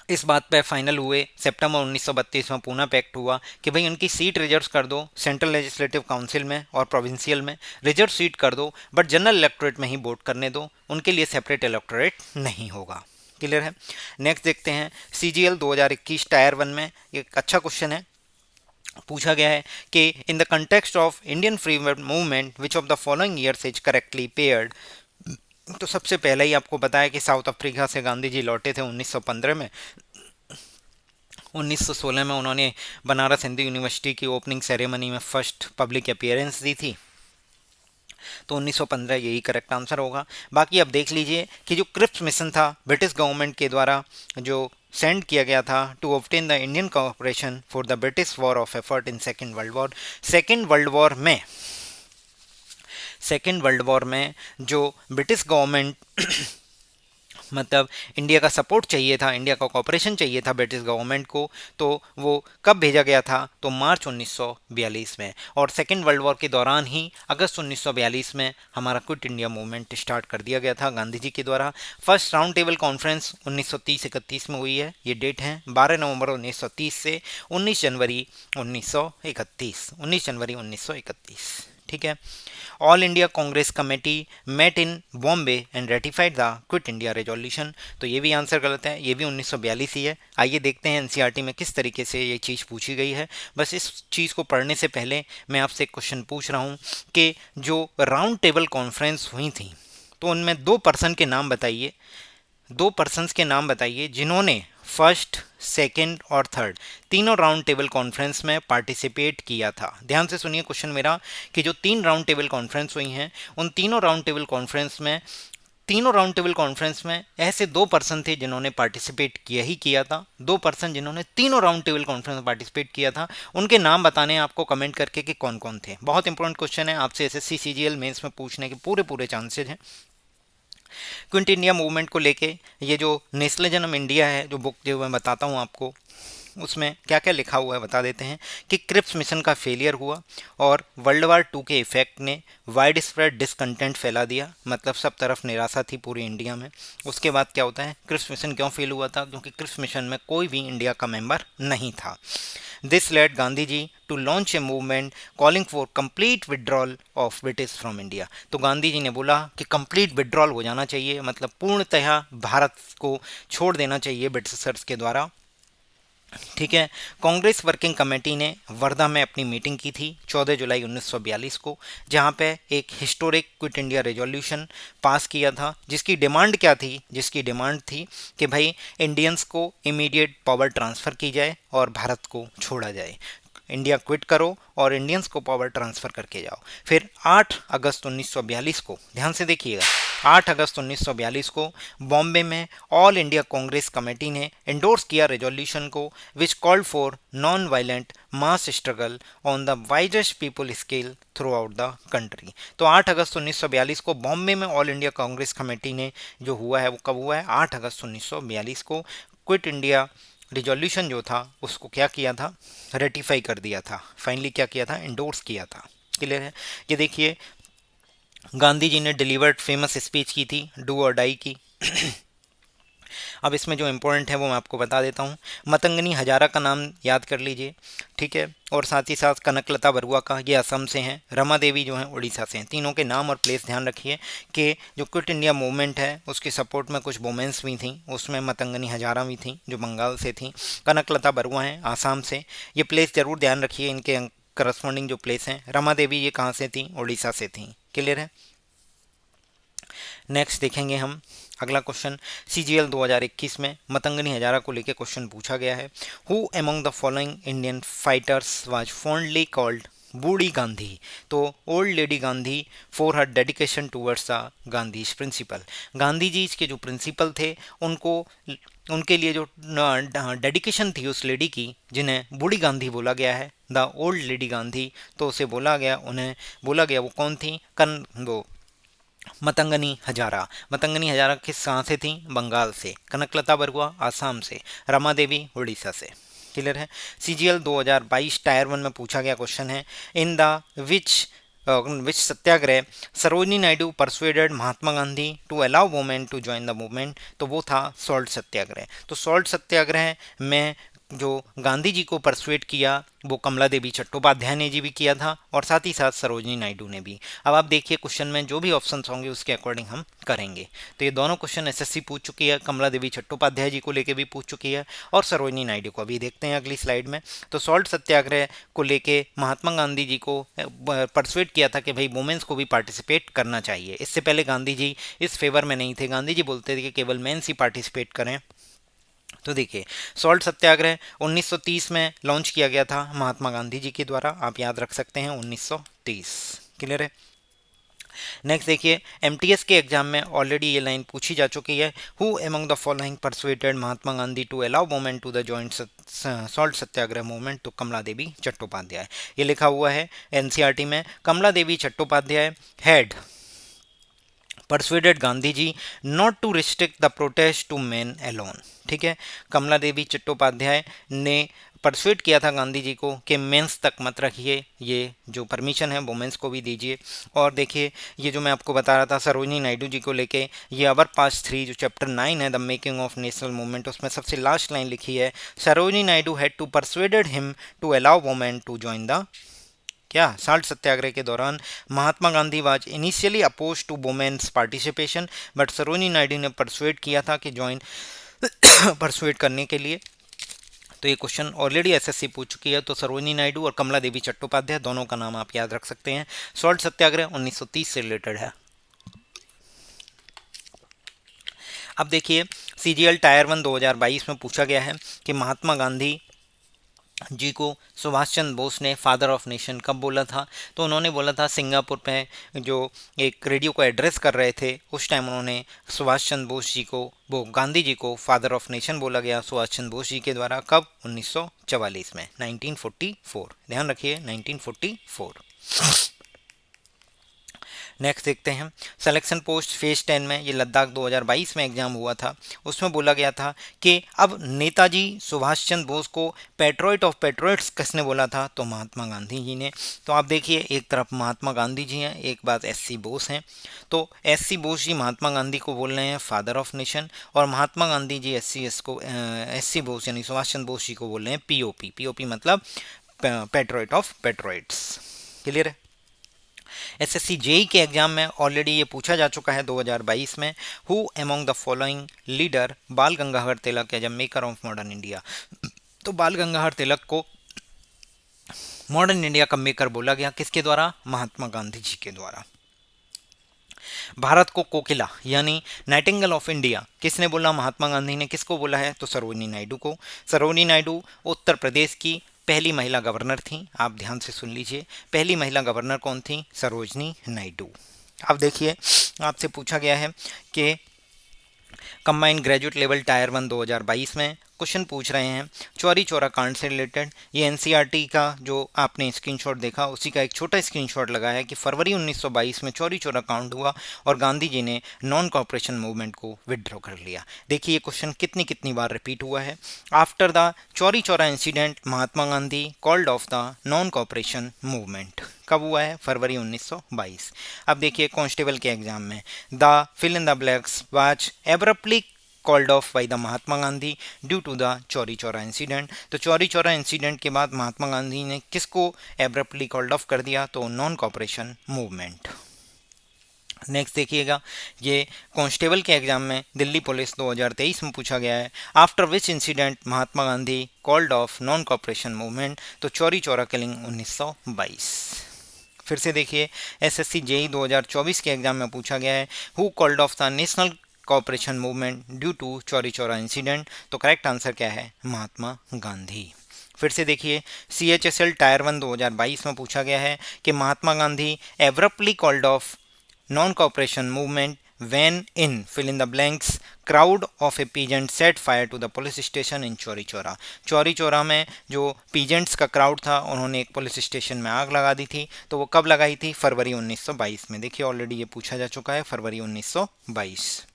इस बात पे फाइनल हुए। सितंबर 1932 में पूना पैक्ट हुआ कि भाई उनकी सीट रिजर्व कर दो सेंट्रल लेजिस्लेटिव काउंसिल में और प्रोविंशियल में, रिजर्व सीट कर दो बट जनरल इलेक्टोरेट में ही वोट करने दो, उनके लिए सेपरेट इलेक्टोरेट नहीं होगा। क्लियर है। नेक्स्ट देखते हैं CGL 2021 टायर 1 में एक अच्छा क्वेश्चन है, पूछा गया है कि in the context of Indian free movement which of the following years is correctly paired. तो सबसे पहले ही आपको बताया कि साउथ अफ्रीका से गांधी जी लौटे थे 1915 में। 1916 में उन्होंने बनारस हिंदू यूनिवर्सिटी की ओपनिंग सेरेमनी में फर्स्ट पब्लिक अपीयरेंस दी थी। तो 1915 यही करेक्ट आंसर होगा। बाकी अब देख लीजिए कि जो क्रिप्स मिशन था ब्रिटिश गवर्नमेंट के द्वारा जो सेंड किया गया था to obtain the Indian cooperation for the British war of effort in second world war. Second world war में जो ब्रिटिश गवर्नमेंट मतलब इंडिया का सपोर्ट चाहिए था, इंडिया का कॉपरेशन चाहिए था ब्रिटिश गवर्नमेंट को, तो वो कब भेजा गया था, तो मार्च 1942 में। और सेकेंड वर्ल्ड वॉर के दौरान ही अगस्त 1942 में हमारा क्विट इंडिया मूवमेंट स्टार्ट कर दिया गया था गांधी जी के द्वारा। फर्स्ट राउंड टेबल कॉन्फ्रेंस 1930-31 में हुई है, ये डेट है 12 नवंबर 1930 से 19 जनवरी 1931। ठीक है। All India Congress committee met in Bombay and ratified the quit India resolution. तो ये भी आंसर गलत है, ये भी 1942 ही है। आइए देखते हैं एनसीईआरटी में किस तरीके से ये चीज़ पूछी गई है। बस इस चीज़ को पढ़ने से पहले मैं आपसे एक क्वेश्चन पूछ रहा हूँ कि जो राउंड टेबल कॉन्फ्रेंस हुई थी तो उनमें दो पर्सन के नाम बताइए, दो पर्सन्स के नाम बताइए जिन्होंने फर्स्ट, सेकंड और थर्ड तीनों राउंड टेबल कॉन्फ्रेंस में पार्टिसिपेट किया था। ध्यान से सुनिए क्वेश्चन मेरा कि जो तीन राउंड टेबल कॉन्फ्रेंस हुई हैं उन तीनों राउंड टेबल कॉन्फ्रेंस में ऐसे दो पर्सन थे जिन्होंने पार्टिसिपेट किया ही किया था, दो पर्सन जिन्होंने तीनों राउंड टेबल कॉन्फ्रेंस में पार्टिसिपेट किया था, उनके नाम बताने हैं आपको कमेंट करके कि कौन कौन थे। बहुत इंपॉर्टेंट क्वेश्चन है, आपसे एसएससी सीजीएल मेंस में पूछने के पूरे चांसेज हैं। क्विट इंडिया मूवमेंट को लेके ये जो नेशनलिज्म इंडिया है जो बुक जो मैं बताता हूँ आपको, उसमें क्या क्या लिखा हुआ है बता देते हैं कि क्रिप्स मिशन का फेलियर हुआ और वर्ल्ड वार 2 के इफेक्ट ने वाइड स्प्रेड डिसकंटेंट फैला दिया, मतलब सब तरफ निराशा थी पूरी इंडिया में। उसके बाद क्या होता है, क्रिप्स मिशन क्यों फेल हुआ था, क्योंकि क्रिप्स मिशन में कोई भी इंडिया का मेंबर नहीं था। This led Gandhi ji to launch a movement calling for complete withdrawal of British from India. तो गांधी जी ने बोला कि कंप्लीट विड्रॉल हो जाना चाहिए, मतलब पूर्णतः भारत को छोड़ देना चाहिए ब्रिटिशर्स के द्वारा। ठीक है। कांग्रेस वर्किंग कमेटी ने वर्धा में अपनी मीटिंग की थी 14 जुलाई 1942 को, जहां पे एक historic quit India resolution pass किया था, जिसकी डिमांड क्या थी, जिसकी डिमांड थी कि भाई इंडियंस को इमीडिएट पावर ट्रांसफ़र की जाए और भारत को छोड़ा जाए, इंडिया क्विट करो और इंडियंस को पावर ट्रांसफ़र करके जाओ। फिर 8 अगस्त 1942 को, ध्यान से देखिएगा, 8 अगस्त 1942 को बॉम्बे में ऑल इंडिया कांग्रेस कमेटी ने एंडोर्स किया रेजोल्यूशन को, which called for non violent mass struggle on the widest people scale throughout the country. तो 8 अगस्त 1942 को बॉम्बे में ऑल इंडिया कांग्रेस कमेटी ने जो हुआ है वो कब हुआ है, 8 अगस्त 1942 को क्विट इंडिया रिजोल्यूशन जो था उसको क्या किया था, रेटिफाई कर दिया था, फाइनली क्या किया था, एंडोर्स किया था। क्लियर है। ये देखिए गांधी जी ने डिलीवर्ड फेमस स्पीच की थी डू और डाई की अब इसमें जो इम्पोर्टेंट है वो मैं आपको बता देता हूँ। मतंगनी हजारा का नाम याद कर लीजिए, ठीक है। और साथ ही साथ कनकलता बरुआ का, ये असम से हैं। रमा देवी जो हैं उड़ीसा से हैं। तीनों के नाम और प्लेस ध्यान रखिए कि जो क्विट इंडिया मूवमेंट है उसके सपोर्ट में कुछ वुमेन्स भी थी, उसमें मतंगनी हजारा भी थी जो बंगाल से थी, कनकलता बरुआ हैं आसाम से। ये प्लेस जरूर ध्यान रखिए, इनके करस्पॉन्डिंग जो प्लेस हैं। रमा देवी ये कहाँ से थी? उड़ीसा से थी। क्लियर है। नेक्स्ट देखेंगे हम अगला क्वेश्चन। सीजीएल 2021 में मतंगनी हजारा को लेकर क्वेश्चन पूछा गया है। Who among the following Indian fighters was fondly called Budhi Gandhi? तो old lady Gandhi for her dedication towards the Gandhi's principle. Gandhi ji के जो प्रिंसिपल थे उनको, उनके लिए जो डेडिकेशन थी उस लेडी की, जिन्हें बूढ़ी गांधी बोला गया है, द ओल्ड लेडी गांधी, तो उसे बोला गया, उन्हें बोला गया, वो कौन थी? वो मतंगनी हजारा। मतंगनी हजारा किस कहाँ से थी? बंगाल से। कनकलता बरुआ आसाम से। रमा देवी उड़ीसा से। क्लियर है। सीजीएल 2022 टायर 1 में पूछा गया क्वेश्चन है, in the which satyagraha Sarojini Naidu persuaded Mahatma Gandhi to allow women to join the movement? तो वो था सॉल्ट सत्याग्रह। तो सॉल्ट सत्याग्रह में जो गांधी जी को परसुएट किया वो कमला देवी चट्टोपाध्याय ने जी भी किया था, और साथ ही साथ सरोजनी नायडू ने भी। अब आप देखिए क्वेश्चन में जो भी ऑप्शंस होंगे उसके अकॉर्डिंग हम करेंगे। तो ये दोनों क्वेश्चन एसएससी पूछ चुकी है, कमला देवी चट्टोपाध्याय जी को लेके भी पूछ चुकी है, और सरोजनी नायडू को अभी देखते हैं अगली स्लाइड में। तो सॉल्ट सत्याग्रह को लेके महात्मा गांधी जी को परसुएट किया था कि भाई वुमेन्स को भी पार्टिसिपेट करना चाहिए। इससे पहले गांधी जी इस फेवर में नहीं थे, गांधी जी बोलते थे कि केवल मेन्स ही पार्टिसिपेट करें। तो देखिए, सॉल्ट सत्याग्रह 1930 में लॉन्च किया गया था महात्मा गांधी जी के द्वारा, आप याद रख सकते हैं 1930। क्लियर है। नेक्स्ट देखिए, एमटीएस के एग्जाम में ऑलरेडी ये लाइन पूछी जा चुकी है, who among the following persuaded Mahatma Gandhi to allow women to the joint salt satyagraha movement? तो कमला देवी चट्टोपाध्याय। ये लिखा हुआ है एनसीईआरटी में। Kamala Devi Chattopadhyay had persuaded Gandhi ji not to restrict the protest to men alone. ठीक है, कमला देवी चट्टोपाध्याय ने परसुएट किया था गांधी जी को कि मेंस तक मत रखिए, ये जो परमिशन है वुमेंस को भी दीजिए। और देखिए, ये जो मैं आपको बता रहा था सरोजनी नायडू जी को लेके, ये अवर पास 3 जो चैप्टर 9 है the making of national movement, उसमें सबसे लास्ट लाइन लिखी है, Sarojini Naidu had to persuaded him to allow women to join the क्या साल्ट सत्याग्रह के दौरान Mahatma Gandhi was initially opposed to women's participation, but Sarojini Naidu ने परसुएट किया था कि ज्वाइन परसुएट करने के लिए। तो ये क्वेश्चन ऑलरेडी एसएससी पूछ चुकी है। तो सरोजनी नायडू और कमला देवी चट्टोपाध्याय दोनों का नाम आप याद रख सकते हैं। सॉल्ट सत्याग्रह 1930 से रिलेटेड है। अब देखिए, सीजीएल टायर 1 2022 में पूछा गया है कि महात्मा गांधी जी को सुभाष चंद्र बोस ने फादर ऑफ नेशन कब बोला था? तो उन्होंने बोला था सिंगापुर पे जो एक रेडियो को एड्रेस कर रहे थे, उस टाइम उन्होंने सुभाष चंद्र बोस जी को, वो गांधी जी को फादर ऑफ नेशन बोला गया सुभाष चंद्र बोस जी के द्वारा। कब? 1944 में, 1944। ध्यान रखिए 1944। नेक्स्ट देखते हैं, सिलेक्शन पोस्ट फेज 10 में, ये लद्दाख 2022 में एग्जाम हुआ था, उसमें बोला गया था कि अब नेताजी सुभाष चंद्र बोस को पेट्रोइट ऑफ पेट्रोइट्स किसने बोला था? तो महात्मा गांधी जी ने। तो आप देखिए, एक तरफ महात्मा गांधी जी हैं, एक बात एससी बोस हैं। तो एससी बोस जी महात्मा गांधी को बोल रहे हैं फादर ऑफ नेशन, और महात्मा गांधी जी एससी बोस यानी सुभाष चंद्र बोस जी को बोल रहे हैं पीओपी। पीओपी मतलब पेट्रोइट ऑफ पेट्रोइट्स। क्लियर है। एसएससी जेई के एग्जाम में ऑलरेडी ये पूछा जा चुका है 2022 में, who among the following leader Bal Gangadhar Tilak as a maker of modern India? तो बाल गंगाधर तिलक को मॉडर्न इंडिया का मेकर बोला गया, किसके द्वारा? महात्मा गांधी जी के द्वारा। भारत को कोकिला यानी नाइटिंगेल ऑफ इंडिया किसने बोला? महात्मा गांधी ने। किसको बोला है? तो सरोजनी नायडू को। सरोजनी नायडू उत्तर प्रदेश की पहली महिला गवर्नर थी। आप ध्यान से सुन लीजिए, पहली महिला गवर्नर कौन थी? सरोजनी नायडू। अब देखिए, आपसे पूछा गया है कि कंबाइंड ग्रेजुएट लेवल टायर 1 2022 में क्वेश्चन पूछ रहे हैं चौरी चौरा कांड से रिलेटेड। ये एनसीईआरटी का जो आपने स्क्रीनशॉट देखा उसी का एक छोटा स्क्रीनशॉट लगाया है कि फरवरी 1922 में चौरी चौरा कांड हुआ और गांधी जी ने नॉन कॉपरेशन मूवमेंट को विदड्रॉ कर लिया। देखिए ये क्वेश्चन कितनी बार रिपीट हुआ है। After the Chauri Chaura incident Mahatma Gandhi called off the non cooperation movement. कब हुआ है? फरवरी 1922। अब देखिए कांस्टेबल के एग्जाम में the fill in the blanks was abruptly called off by the Mahatma Gandhi due to the Chauri Chaura incident. तो चौरी चौरा इंसिडेंट के बाद महात्मा गांधी ने किसको एब्रप्टली कॉल्ड ऑफ कर दिया? तो नॉन कॉपरेशन मूवमेंट। नेक्स्ट देखिएगा, ये कांस्टेबल के एग्जाम में दिल्ली पुलिस 2023 में पूछा गया है। After which incident Mahatma Gandhi called off non cooperation movement? तो चौरी चौरा किलिंग 1922। फिर से देखिए, एसएससी जेई 2024 के एग्जाम में पूछा गया है, who called off the national cooperation movement due to Chauri Chaura incident? तो करेक्ट आंसर क्या है? महात्मा गांधी। फिर से देखिए, CHSL टायर 1 2022 में पूछा गया है कि Mahatma Gandhi abruptly called off non cooperation movement when in fill in the blanks crowd of a peasant set fire to the police station in Chauri Chaura. Chauri Chaura में जो पीजेंट्स का क्राउड था उन्होंने एक पुलिस स्टेशन में आग लगा दी थी। तो वो कब लगाई थी? फरवरी 1922 में। देखिए ऑलरेडी ये पूछा जा चुका है, फरवरी 1922।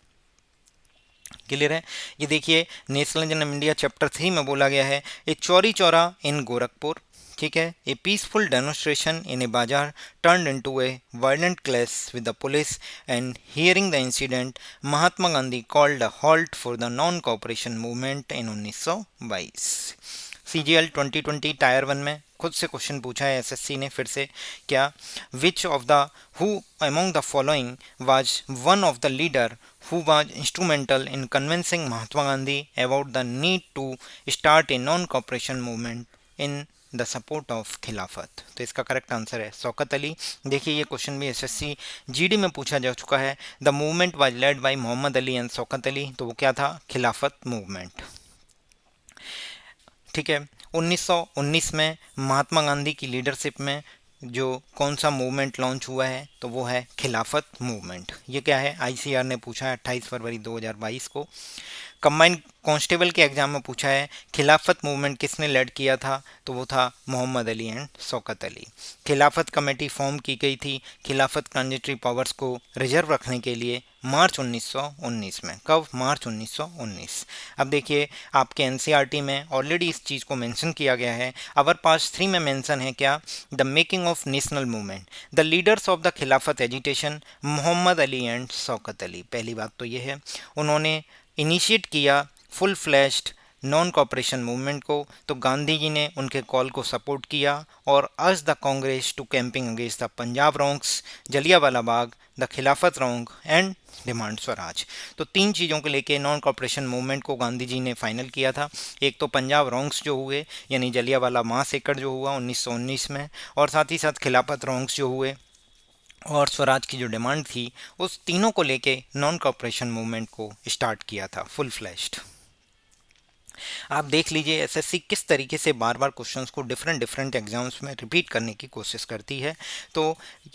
क्लियर है? ये देखिए, नेशनलिज्म इन इंडिया चैप्टर 3 में बोला गया है, ए चौरी चौरा इन गोरखपुर, ठीक है, ए पीसफुल डेमोन्स्ट्रेशन इन ए बाजार turned into A violent clash with the police and hearing the incident Mahatma Gandhi called a halt for the non cooperation movement in 1922। CGL 2020 tyre 1 में खुद से क्वेश्चन पूछा है एसएससी ने फिर से, क्या? विच of the who among the following was one of the leader who was instrumental in convincing Mahatma Gandhi about the need to start a non-cooperation movement in the support of खिलाफत? तो इसका correct answer है शौकत अली। देखिए ये question भी SSC GD में पूछा जा चुका है। The movement was led by Mohammad Ali and Shaukat Ali. तो वो क्या था? खिलाफत मूवमेंट। ठीक है, 1919 में महात्मा गांधी की लीडरशिप में जो कौन सा मूवमेंट लॉन्च हुआ है? तो वो है खिलाफत मूवमेंट। ये क्या है? आईसीआर ने पूछा है 28 फरवरी 2022 को। कंबाइंड कांस्टेबल के एग्जाम में पूछा है, खिलाफत मूवमेंट किसने लीड किया था? तो वो था मोहम्मद अली एंड शौकत अली। खिलाफत कमेटी फॉर्म की गई थी खिलाफत ट्रांजिटरी पावर्स को रिजर्व रखने के लिए मार्च 1919 में। कब? मार्च 1919। अब देखिए, आपके एनसीईआरटी में ऑलरेडी इस चीज़ को मेंशन किया गया है। अवर पास 3 में मेंशन है क्या? The making of national movement, the leaders of the खिलाफत एजिटेशन मोहम्मद अली एंड शौकत अली। पहली बात तो ये है, उन्होंने इनिशिएट किया full flashed non cooperation movement को। तो गांधी जी ने उनके कॉल को सपोर्ट किया और urge the Congress to campaign against the Punjab wrongs, Jallianwala Bagh, the Khilafat wrong and demand swaraj. तो 3 चीज़ों को लेके नॉन कॉपरेशन मूवमेंट को गांधी जी ने फाइनल किया था। एक तो पंजाब रॉन्ग्स जो हुए, यानी जलियांवाला मासैकर जो हुआ 1919 में, और साथ ही साथ खिलाफत रॉन्ग्स जो हुए और स्वराज की जो डिमांड थी, उस तीनों को लेके नॉन कॉपरेशन मूवमेंट को स्टार्ट किया था फुल फ्लैश्ड। आप देख लीजिए एसएससी किस तरीके से बार बार क्वेश्चंस को डिफरेंट एग्जाम्स में रिपीट करने की कोशिश करती है। तो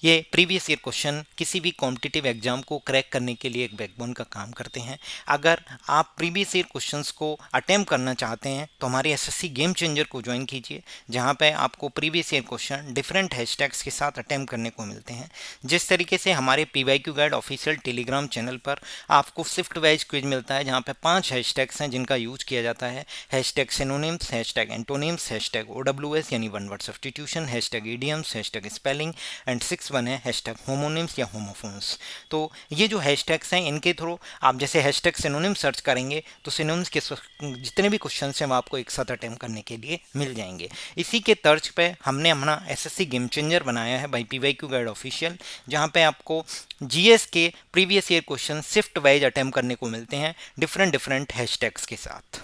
ये प्रीवियस ईयर क्वेश्चन किसी भी कॉम्पिटिटिव एग्जाम को क्रैक करने के लिए एक बैकबोन का काम करते हैं। अगर आप प्रीवियस ईयर क्वेश्चंस को अटेम्प्ट करना चाहते हैं तो हमारे एसएससी गेम चेंजर को ज्वाइन कीजिए, जहाँ पे आपको previous year question different hashtags के साथ अटेम्प्ट करने को मिलते हैं। जिस तरीके से हमारे PYQ guide official Telegram channel पर आपको शिफ्ट वाइज क्विज मिलता है, जहाँ पे 5 हैशटैग्स हैं जिनका यूज किया जाता है। Hashtag synonyms, hashtag antonyms, hashtag OWS यानी one word substitution, hashtag idioms, hashtag spelling and 6 one है हैशटैग होमोनिम्स या होमोफोन्स। तो ये जो हैशटैग्स हैं इनके थ्रू आप जैसे हैशटैग सिनोनिम्स सर्च करेंगे तो सिनोनिम्स के जितने भी क्वेश्चन हैं वो आपको एक साथ अटेम्प्ट करने के लिए मिल जाएंगे। इसी के तर्ज पे हमने अपना एसएससी गेम चेंजर बनाया है बाई पीवाईक्यू गाइड ऑफिशियल, जहाँ पे आपको जीएस के previous year question shift wise attempt करने को मिलते हैं डिफरेंट हैशटैग्स के साथ।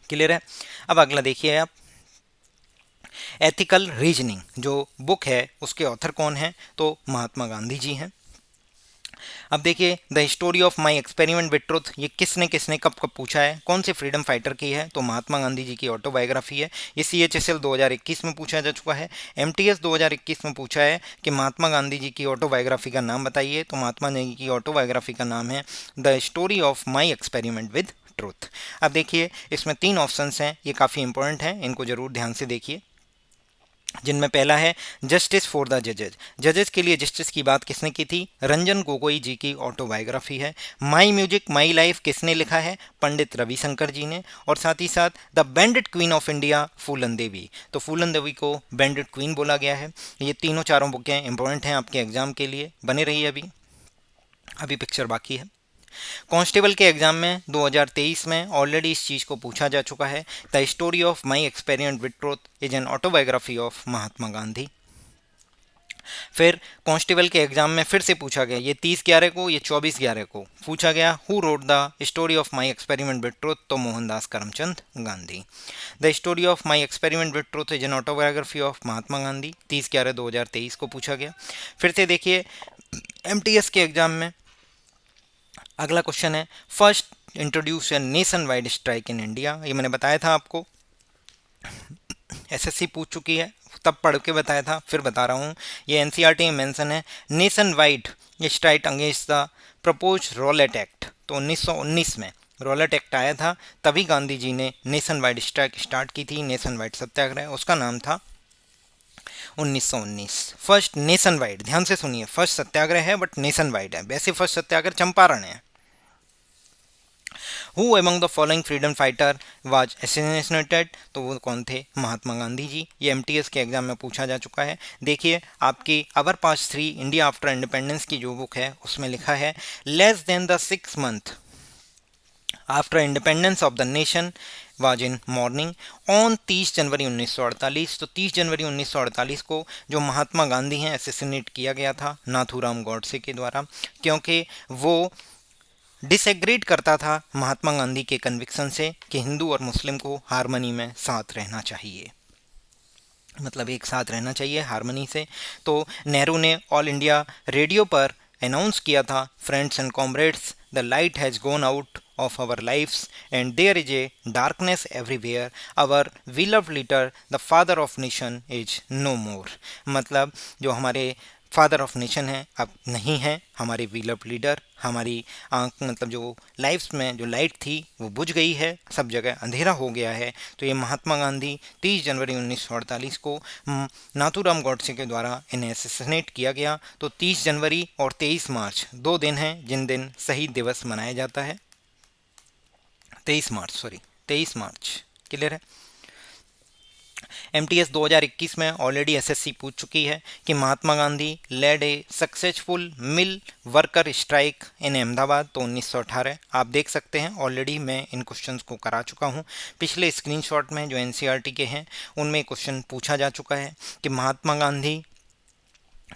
क्लियर है? अब अगला देखिए आप, एथिकल रीजनिंग जो बुक है उसके ऑथर कौन है? तो महात्मा गांधी जी हैं। अब देखिए, the story of my experiment with truth, ये किसने किसने कब कब पूछा है? कौन से फ्रीडम फाइटर की है? तो महात्मा गांधी जी की ऑटोबायोग्राफी है। ये CHSL 2021 में पूछा जा चुका है। MTS 2021 में पूछा है कि महात्मा गांधी जी की ऑटोबायोग्राफी का नाम बताइए। तो महात्मा गांधी की ऑटोबायोग्राफी का नाम है the story of my experiment with truth. अब देखिए, इसमें 3 ऑप्शंस हैं, ये काफ़ी इंपॉर्टेंट हैं, इनको जरूर ध्यान से देखिए। जिनमें पहला है जस्टिस फॉर द जजेज, जजेस के लिए जस्टिस की बात किसने की थी? रंजन गोगोई जी की ऑटोबायोग्राफी है। माई म्यूजिक माई लाइफ किसने लिखा है? पंडित रविशंकर जी ने। और साथ ही साथ द बैंडेड क्वीन ऑफ इंडिया फूलन देवी, तो फूलन देवी को बैंडेड क्वीन बोला गया है। ये तीनों चारों बुकें इंपॉर्टेंट हैं आपके एग्जाम के लिए, बने रहिए। अभी पिक्चर बाकी है। कांस्टेबल के एग्जाम में 2023 में ऑलरेडी इस चीज़ को पूछा जा चुका है। The story of my experiment with truth is an autobiography of Mahatma Gandhi. फिर कांस्टेबल के एग्जाम में फिर से पूछा गया, ये 30/11 को, ये 24/11 को पूछा गया, who rode the story of my experiment with truth, तो Mohandas Karamchand Gandhi. The story of my experiment with truth is an autobiography of Mahatma Gandhi, 30/11/2023 को पूछा गया। फिर से देखिए एमटीएस के एग्जाम में अगला क्वेश्चन है, first introduce a nation wide strike in India. ये मैंने बताया था आपको, एसएससी पूछ चुकी है, तब पढ़ के बताया था, फिर बता रहा हूँ। ये एनसीईआरटी में मेंशन है, nation wide strike against the propose Rowlatt act. तो 1919 में रॉलेट एक्ट आया था, तभी गांधी जी ने नेशन वाइड स्ट्राइक स्टार्ट की थी, नेशन वाइड सत्याग्रह, उसका नाम था 1919। फर्स्ट नेशन वाइड, ध्यान से सुनिए, फर्स्ट सत्याग्रह है बट नेशन वाइड है। वैसे फर्स्ट सत्याग्रह चंपारण है। Who among the following freedom fighter was assassinated, तो वो कौन थे, महात्मा गांधी जी। ये एमटीएस के एग्जाम में पूछा जा चुका है। देखिए आपकी अवर पास 3 इंडिया आफ्टर इंडिपेंडेंस की जो बुक है उसमें लिखा है, less than the 6 month after independence of the nation was in morning on 30 जनवरी 1948। तो 30 जनवरी 1948 को जो महात्मा गांधी हैं असैसिनेट किया गया था नाथूराम गॉडसे के द्वारा, क्योंकि वो डिसएग्रीड करता था महात्मा गांधी के कन्विक्शन से कि हिंदू और मुस्लिम को हारमनी में साथ रहना चाहिए, मतलब एक साथ रहना चाहिए हारमनी से। तो नेहरू ने ऑल इंडिया रेडियो पर अनाउंस किया था, friends and comrades, the light has gone out of our lives and there is a darkness everywhere, our beloved leader the father of nation is no more. मतलब जो हमारे father of nation है अब नहीं है, हमारे विलव्ड लीडर, हमारी आंख मतलब जो लाइफ्स में जो लाइट थी वो बुझ गई है, सब जगह अंधेरा हो गया है। तो ये महात्मा गांधी 30 जनवरी 1948 को नाथूराम गॉडसे के द्वारा इन्हें असैसिनेट किया गया। तो 30 जनवरी और 23 मार्च 2 दिन हैं जिन दिन शहीद दिवस मनाया जाता है। 23 मार्च क्लियर है। एमटीएस 2021 में ऑलरेडी एसएससी पूछ चुकी है कि Mahatma Gandhi led a successful mill worker strike in Ahmedabad, तो 1918। आप देख सकते हैं ऑलरेडी मैं इन क्वेश्चंस को करा चुका हूं। पिछले स्क्रीनशॉट में जो एनसीईआरटी के हैं उनमें क्वेश्चन पूछा जा चुका है कि महात्मा गांधी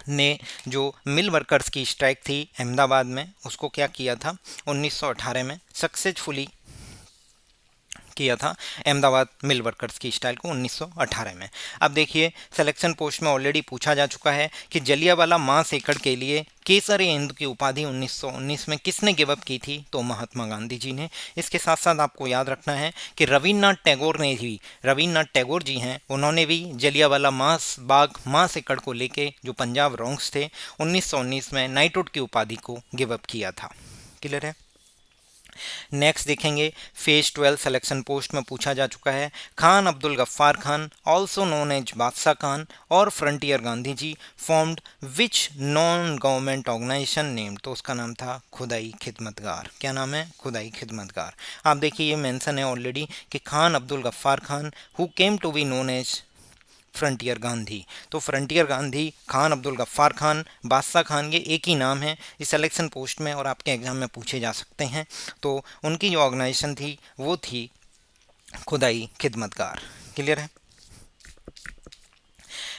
ने जो मिल वर्कर्स की स्ट्राइक थी अहमदाबाद में उसको क्या किया था, 1918 में सक्सेसफुली किया था अहमदाबाद मिल वर्कर्स की स्टाइल को 1918 में। अब देखिए सिलेक्शन पोस्ट में ऑलरेडी पूछा जा चुका है कि जलियांवाला मासैकर के लिए केसर-ए-हिंद की उपाधि 1919 में किसने गिव अप की थी, तो महात्मा गांधी जी ने। इसके साथ साथ आपको याद रखना है कि रविन्द्रनाथ टैगोर जी हैं, उन्होंने भी जलियांवाला बाग मासैकर को लेके जो पंजाब रॉन्ग्स थे 1919 में नाइटहुड की उपाधि को गिव अप किया था। क्लियर है। नेक्स्ट देखेंगे फेज 12 सिलेक्शन पोस्ट में पूछा जा चुका है, Khan Abdul Ghaffar Khan also known as Badshah Khan और frontier Gandhi ji formed which non government organisation name, तो उसका नाम था खुदाई खिदमतगार। क्या नाम है, खुदाई खिदमतगार। आप देखिए ये मेंशन है ऑलरेडी कि Khan Abdul Ghaffar Khan who came to be known as frontier Gandhi, तो फ्रंटियर गांधी, खान अब्दुल गफ्फार खान, बादशाह खान, ये एक ही नाम है इस सिलेक्शन पोस्ट में और आपके एग्जाम में पूछे जा सकते हैं। तो उनकी जो ऑर्गेनाइजेशन थी वो थी खुदाई खिदमतगार। क्लियर है।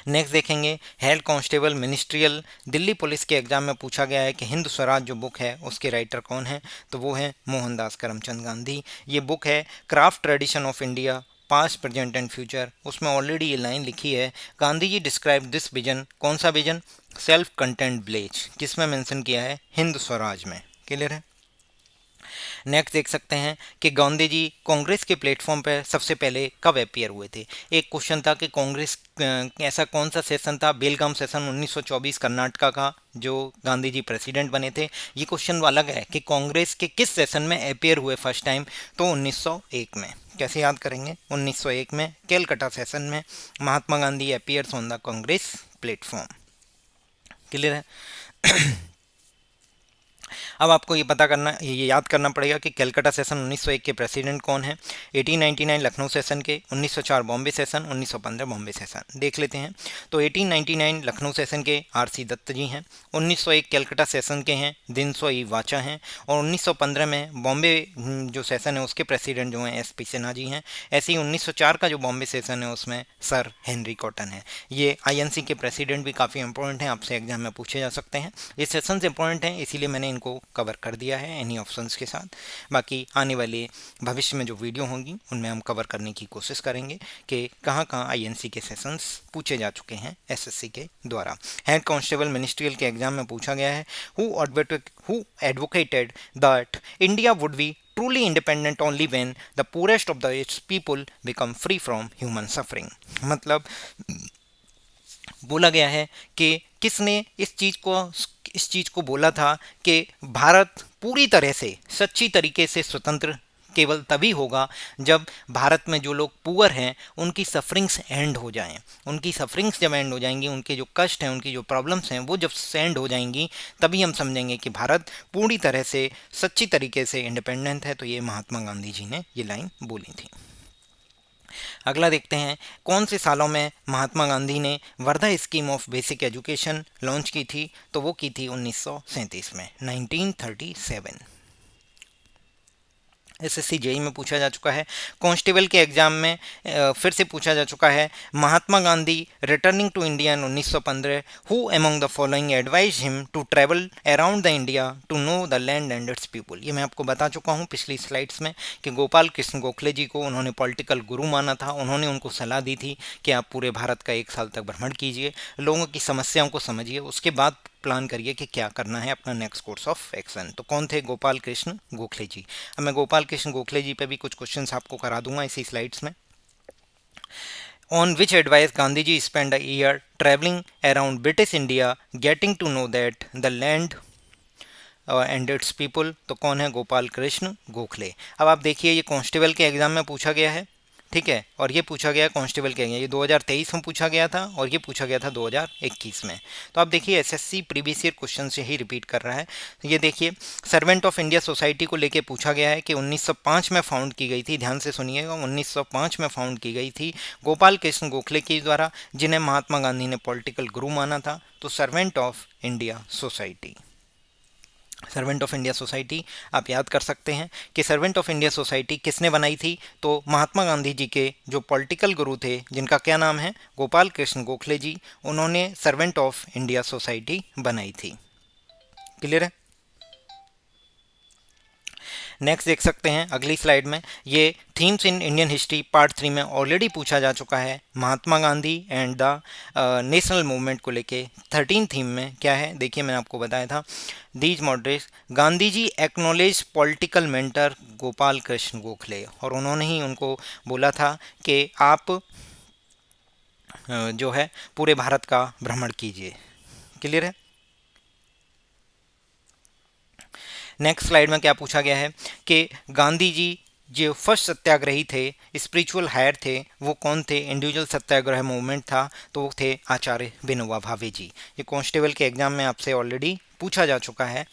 नेक्स्ट देखेंगे head constable ministerial, Delhi police के एग्जाम में पूछा गया है कि हिंद स्वराज जो बुक है उसके राइटर कौन है, तो वो है मोहनदास करमचंद गांधी। ये बुक है craft tradition of India past present and future. उसमें ऑलरेडी ये लाइन लिखी है, गांधी जी डिस्क्राइब दिस विजन, कौन सा विजन, सेल्फ कंटेंट विलेज, किसमें मेंशन किया है, हिंद स्वराज में। क्लियर है। नेक्स्ट देख सकते हैं कि गांधी जी कांग्रेस के प्लेटफॉर्म पर सबसे पहले कब अपियर हुए थे। एक क्वेश्चन था कि कांग्रेस ऐसा कौन सा सेशन था, बेलगाम सेशन 1924 कर्नाटका का, जो गांधी जी प्रेसिडेंट बने थे। ये क्वेश्चन अलग है कि कांग्रेस के किस सेशन में अपियर हुए फर्स्ट टाइम, तो 1901 में। कैसे याद करेंगे, 1901 में कैलकाटा सेशन में Mahatma Gandhi appears on the Congress platform. Clear है। अब आपको ये पता करना, ये याद करना पड़ेगा कि कलकत्ता सेशन 1901 के प्रेसिडेंट कौन है, 1899 लखनऊ सेशन के, 1904 बॉम्बे सेशन, 1915 बॉम्बे सेशन। देख लेते हैं। तो 1899 लखनऊ सेशन के आर.सी. दत्त जी हैं, 1901 कलकत्ता सेशन के हैं दिनसोई वाचा हैं, और 1915 में बॉम्बे जो सेशन है उसके प्रेसिडेंट जो हैं एस.पी. सिन्हा जी हैं। ऐसे ही 1904 का जो बॉम्बे सेशन है उसमें सर हेनरी कॉटन है। ये आईएनसी के प्रेसिडेंट भी काफ़ी इंपॉर्टेंट हैं, आपसे एग्जाम में पूछे जा सकते हैं। ये सेशंस इंपॉर्टेंट हैं इसीलिए मैंने इनको कवर कर दिया है एनी ऑप्शंस के साथ। बाकी आने वाले भविष्य में जो वीडियो होंगी उनमें हम कवर करने की कोशिश करेंगे कि कहाँ कहाँ आईएनसी के सेशंस पूछे जा चुके हैं एसएससी के द्वारा। हेड कांस्टेबल मिनिस्ट्रियल के एग्जाम में पूछा गया है, who advocated that India would be truly independent only when the poorest of the its people become free from human suffering। मतलब बोला गया है कि किसने इस चीज़ को बोला था कि भारत पूरी तरह से सच्ची तरीके से स्वतंत्र केवल तभी होगा जब भारत में जो लोग पुअर हैं उनकी सफरिंग्स एंड हो जाएं। उनकी सफरिंग्स जब एंड हो जाएंगी, उनके जो कष्ट हैं, उनकी जो प्रॉब्लम्स हैं वो जब एंड हो जाएंगी, तभी हम समझेंगे कि भारत पूरी तरह से सच्ची तरीके से इंडिपेंडेंट है। तो ये महात्मा गांधी जी ने ये लाइन बोली थी। अगला देखते हैं, कौन से सालों में महात्मा गांधी ने Wardha scheme of basic education launch की थी? तो वो की थी 1937 में, 1937। एसएससी जेई में पूछा जा चुका है। कांस्टेबल के एग्जाम में फिर से पूछा जा चुका है, Mahatma Gandhi returning to India in 1915 who among the following advise him to travel around the India to know the land and its people. ये मैं आपको बता चुका हूँ पिछली स्लाइड्स में कि गोपाल कृष्ण गोखले जी को उन्होंने पॉलिटिकल गुरु माना था। उन्होंने उनको सलाह दी थी कि आप पूरे भारत का 1 साल तक भ्रमण कीजिए, लोगों की समस्याओं को समझिए, उसके बाद प्लान करिए कि क्या करना है अपना नेक्स्ट कोर्स ऑफ एक्शन। तो कौन थे? गोपाल कृष्ण गोखले जी। अब मैं गोपाल कृष्ण गोखले जी पे भी कुछ क्वेश्चंस आपको करा दूंगा इसी स्लाइड्स में। On which advice Gandhi ji spend a year travelling around British India getting to know that the land and its people? तो कौन है? गोपाल कृष्ण गोखले। अब आप देखिए, ये कांस्टेबल के एग्जाम में पूछा गया है, ठीक है, और ये पूछा गया कांस्टेबल के, ये 2023 में पूछा गया था और ये पूछा गया था 2021 में। तो आप देखिए एसएससी प्रीवियस ईयर क्वेश्चन से ही रिपीट कर रहा है। ये देखिए, सर्वेंट ऑफ इंडिया सोसाइटी को लेके पूछा गया है कि 1905 में फाउंड की गई थी। ध्यान से सुनिएगा, 1905 में फाउंड की गई थी गोपाल कृष्ण गोखले के द्वारा, जिन्हें महात्मा गांधी ने पॉलिटिकल गुरु माना था। तो servant of India society, servant of India society आप याद कर सकते हैं कि सर्वेंट ऑफ इंडिया सोसाइटी किसने बनाई थी? तो महात्मा गांधी जी के जो पॉलिटिकल गुरु थे, जिनका क्या नाम है? गोपाल कृष्ण गोखले जी, उन्होंने सर्वेंट ऑफ इंडिया सोसाइटी बनाई थी। क्लियर है? नेक्स्ट देख सकते हैं अगली स्लाइड में, ये themes in Indian history part 3 में ऑलरेडी पूछा जा चुका है। Mahatma Gandhi and the national movement को लेके 13 थीम में क्या है? देखिए, मैंने आपको बताया था, these moderates Gandhi ji acknowledge political mentor Gopal Krishna Gokhale, और उन्होंने ही उनको बोला था कि आप जो है पूरे भारत का भ्रमण कीजिए। क्लियर है? नेक्स्ट स्लाइड में क्या पूछा गया है कि गांधी जी जो फर्स्ट सत्याग्रही थे, स्पिरिचुअल हायर थे, वो कौन थे? इंडिविजुअल सत्याग्रह मूवमेंट था, तो वो थे आचार्य विनोबा भावे जी। ये कांस्टेबल के एग्जाम में आपसे ऑलरेडी पूछा जा चुका है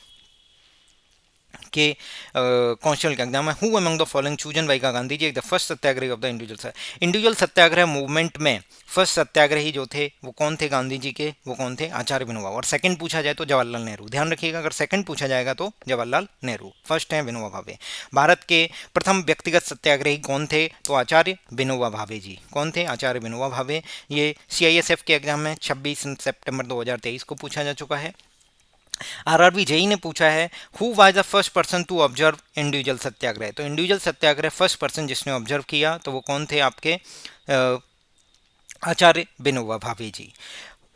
कि कांस्टेबल का एग्जाम है, who among the following chosen by Gandhi ji the first satyagrahi of the individual satyagraha movement में फर्स्ट सत्याग्रही जो थे वो कौन थे गांधी जी के? वो कौन थे? आचार्य विनोबा। और सेकंड पूछा जाए तो जवाहरलाल नेहरू। ध्यान रखिएगा, अगर सेकंड पूछा जाएगा तो जवाहरलाल नेहरू, फर्स्ट है विनोबा भावे। भारत के प्रथम व्यक्तिगत सत्याग्रही कौन थे? तो आचार्य विनोबा भावे जी। कौन थे? आचार्य विनोबा भावे। ये सीआईएसएफ के एग्जाम में 26 सितंबर 2023 को पूछा जा चुका है। आरआरबी जेई ने पूछा है, who was the first person to observe individual satyagraha? तो इंडिविजुअल सत्याग्रह फर्स्ट पर्सन जिसने ऑब्जर्व किया तो वो कौन थे? आपके Acharya Vinoba Bhave ji.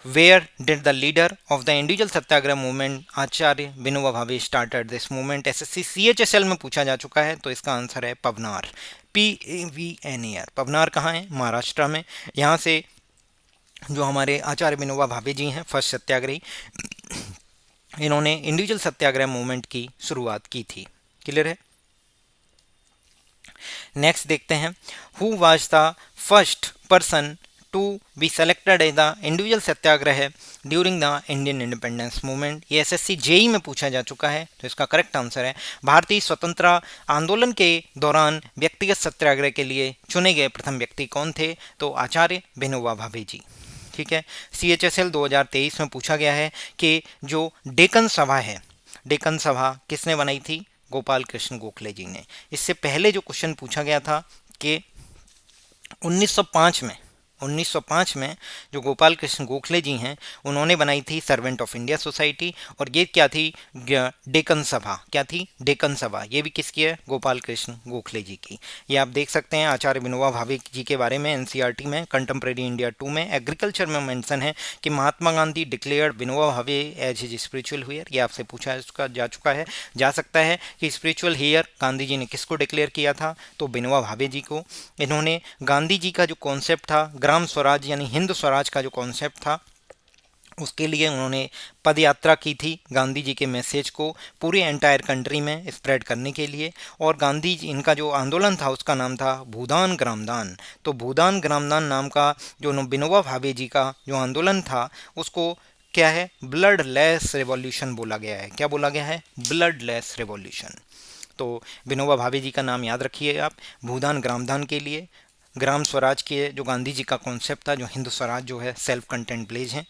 Where did the leader of the individual satyagraha movement Acharya Vinoba Bhave started this movement? SSC CHSL में पूछा जा चुका है, तो इसका आंसर है पवनार, PAVNAR। पवनार कहाँ है? महाराष्ट्र में। यहाँ से जो हमारे आचार्य विनोबा भावे जी हैं, फर्स्ट सत्याग्रही, इन्होंने इंडिविजुअल सत्याग्रह मूवमेंट की शुरुआत की थी। क्लियर है? नेक्स्ट देखते हैं, who was the first person to be selected as the individual satyagraha during the Indian independence movement. ये एसएससी जेई में पूछा जा चुका है, तो इसका करेक्ट आंसर है भारतीय स्वतंत्रता आंदोलन के दौरान व्यक्तिगत सत्याग्रह के लिए चुने गए प्रथम व्यक्ति कौन थे, तो आचार्य विनोबा भावे जी। ठीक है। CHSL 2023 में पूछा गया है कि जो डेक्कन सभा है, डेक्कन सभा किसने बनाई थी, गोपाल कृष्ण गोखले जी ने। इससे पहले जो क्वेश्चन पूछा गया था कि 1905 में जो गोपाल कृष्ण गोखले जी हैं उन्होंने बनाई थी सर्वेंट ऑफ इंडिया सोसाइटी, और ये क्या थी, डेक्कन सभा। क्या थी, डेक्कन सभा। ये भी किसकी है, गोपाल कृष्ण गोखले जी की। ये आप देख सकते हैं आचार्य विनोबा भावे जी के बारे में एनसीईआरटी में कंटेम्प्रेरी इंडिया 2 में एग्रीकल्चर में मेंशन है कि Mahatma Gandhi declared Vinoba Bhave as his spiritual hear. ये आपसे पूछा जा सकता है कि स्पिरिचुअल हीयर गांधी जी ने किसको डिक्लेयर किया था, तो विनोबा भावे जी को। इन्होंने गांधी जी का जो कॉन्सेप्ट था ग्राम स्वराज यानी हिंद स्वराज का जो कॉन्सेप्ट था, उसके लिए उन्होंने पद यात्रा की थी गांधी जी के मैसेज को पूरे एंटायर कंट्री में स्प्रेड करने के लिए। और गांधी जी, इनका जो आंदोलन था उसका नाम था भूदान ग्रामदान। तो भूदान ग्रामदान नाम का जो विनोबा भावे जी का जो आंदोलन था उसको क्या है, ब्लड लेस रेवोल्यूशन बोला गया है। क्या बोला गया है, ब्लड लेस रेवोल्यूशन। तो विनोबा भावे जी का नाम याद रखिए आप, भूदान ग्रामदान के लिए। ग्राम स्वराज के जो गांधी जी का कॉन्सेप्ट था, जो हिंदू स्वराज जो है सेल्फ कंटेंट विलेज है,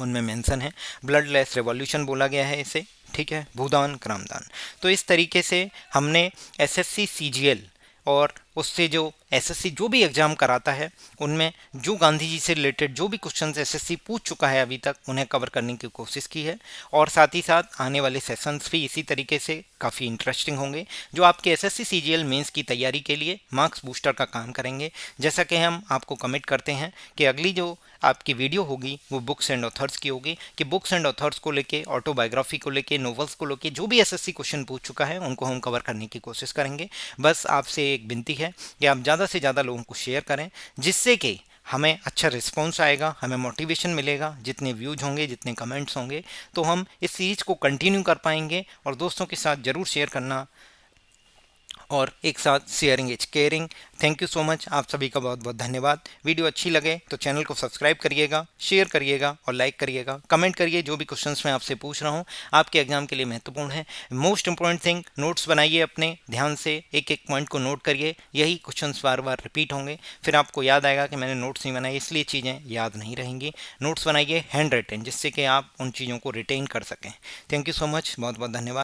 उनमें मेंशन है। ब्लड लेस रेवोल्यूशन बोला गया है इसे। ठीक है, भूदान ग्रामदान। तो इस तरीके से हमने एसएससी सीजीएल और उससे जो एसएससी जो भी एग्ज़ाम कराता है उनमें जो गांधी जी से रिलेटेड जो भी क्वेश्चंस एसएससी पूछ चुका है अभी तक उन्हें कवर करने की कोशिश की है। और साथ ही साथ आने वाले सेशंस भी इसी तरीके से काफ़ी इंटरेस्टिंग होंगे, जो आपके एसएससी सीजीएल मेंस की तैयारी के लिए मार्क्स बूस्टर का काम करेंगे। जैसा कि हम आपको कमिट करते हैं कि अगली जो आपकी वीडियो होगी वो बुक्स एंड ऑथर्स की होगी, कि बुक्स एंड ऑथर्स को लेके, ऑटोबायोग्राफी को लेके, नॉवेल्स को लेके जो भी एसएससी क्वेश्चन पूछ चुका है उनको हम कवर करने की कोशिश करेंगे। बस आपसे एक विनती है कि आप ज़्यादा से ज़्यादा लोगों को शेयर करें, जिससे कि हमें अच्छा रिस्पॉन्स आएगा, हमें मोटिवेशन मिलेगा। जितने व्यूज होंगे, जितने कमेंट्स होंगे, तो हम इस सीरीज को कंटिन्यू कर पाएंगे। और दोस्तों के साथ ज़रूर शेयर करना, और एक साथ sharing is caring. Thank you so much, आप सभी का बहुत बहुत धन्यवाद। वीडियो अच्छी लगे तो चैनल को सब्सक्राइब करिएगा, शेयर करिएगा और लाइक करिएगा। कमेंट करिए, जो भी क्वेश्चंस मैं आपसे पूछ रहा हूँ आपके एग्जाम के लिए महत्वपूर्ण है। मोस्ट इंपॉर्टेंट थिंग, नोट्स बनाइए अपने, ध्यान से एक एक पॉइंट को नोट करिए। यही क्वेश्चंस बार बार रिपीट होंगे, फिर आपको याद आएगा कि मैंने नोट्स नहीं बनाए, इसलिए चीज़ें याद नहीं रहेंगी। नोट्स बनाइए हैंड रिटन, जिससे कि आप उन चीज़ों को रिटेन कर सकें। थैंक यू सो मच, बहुत बहुत धन्यवाद।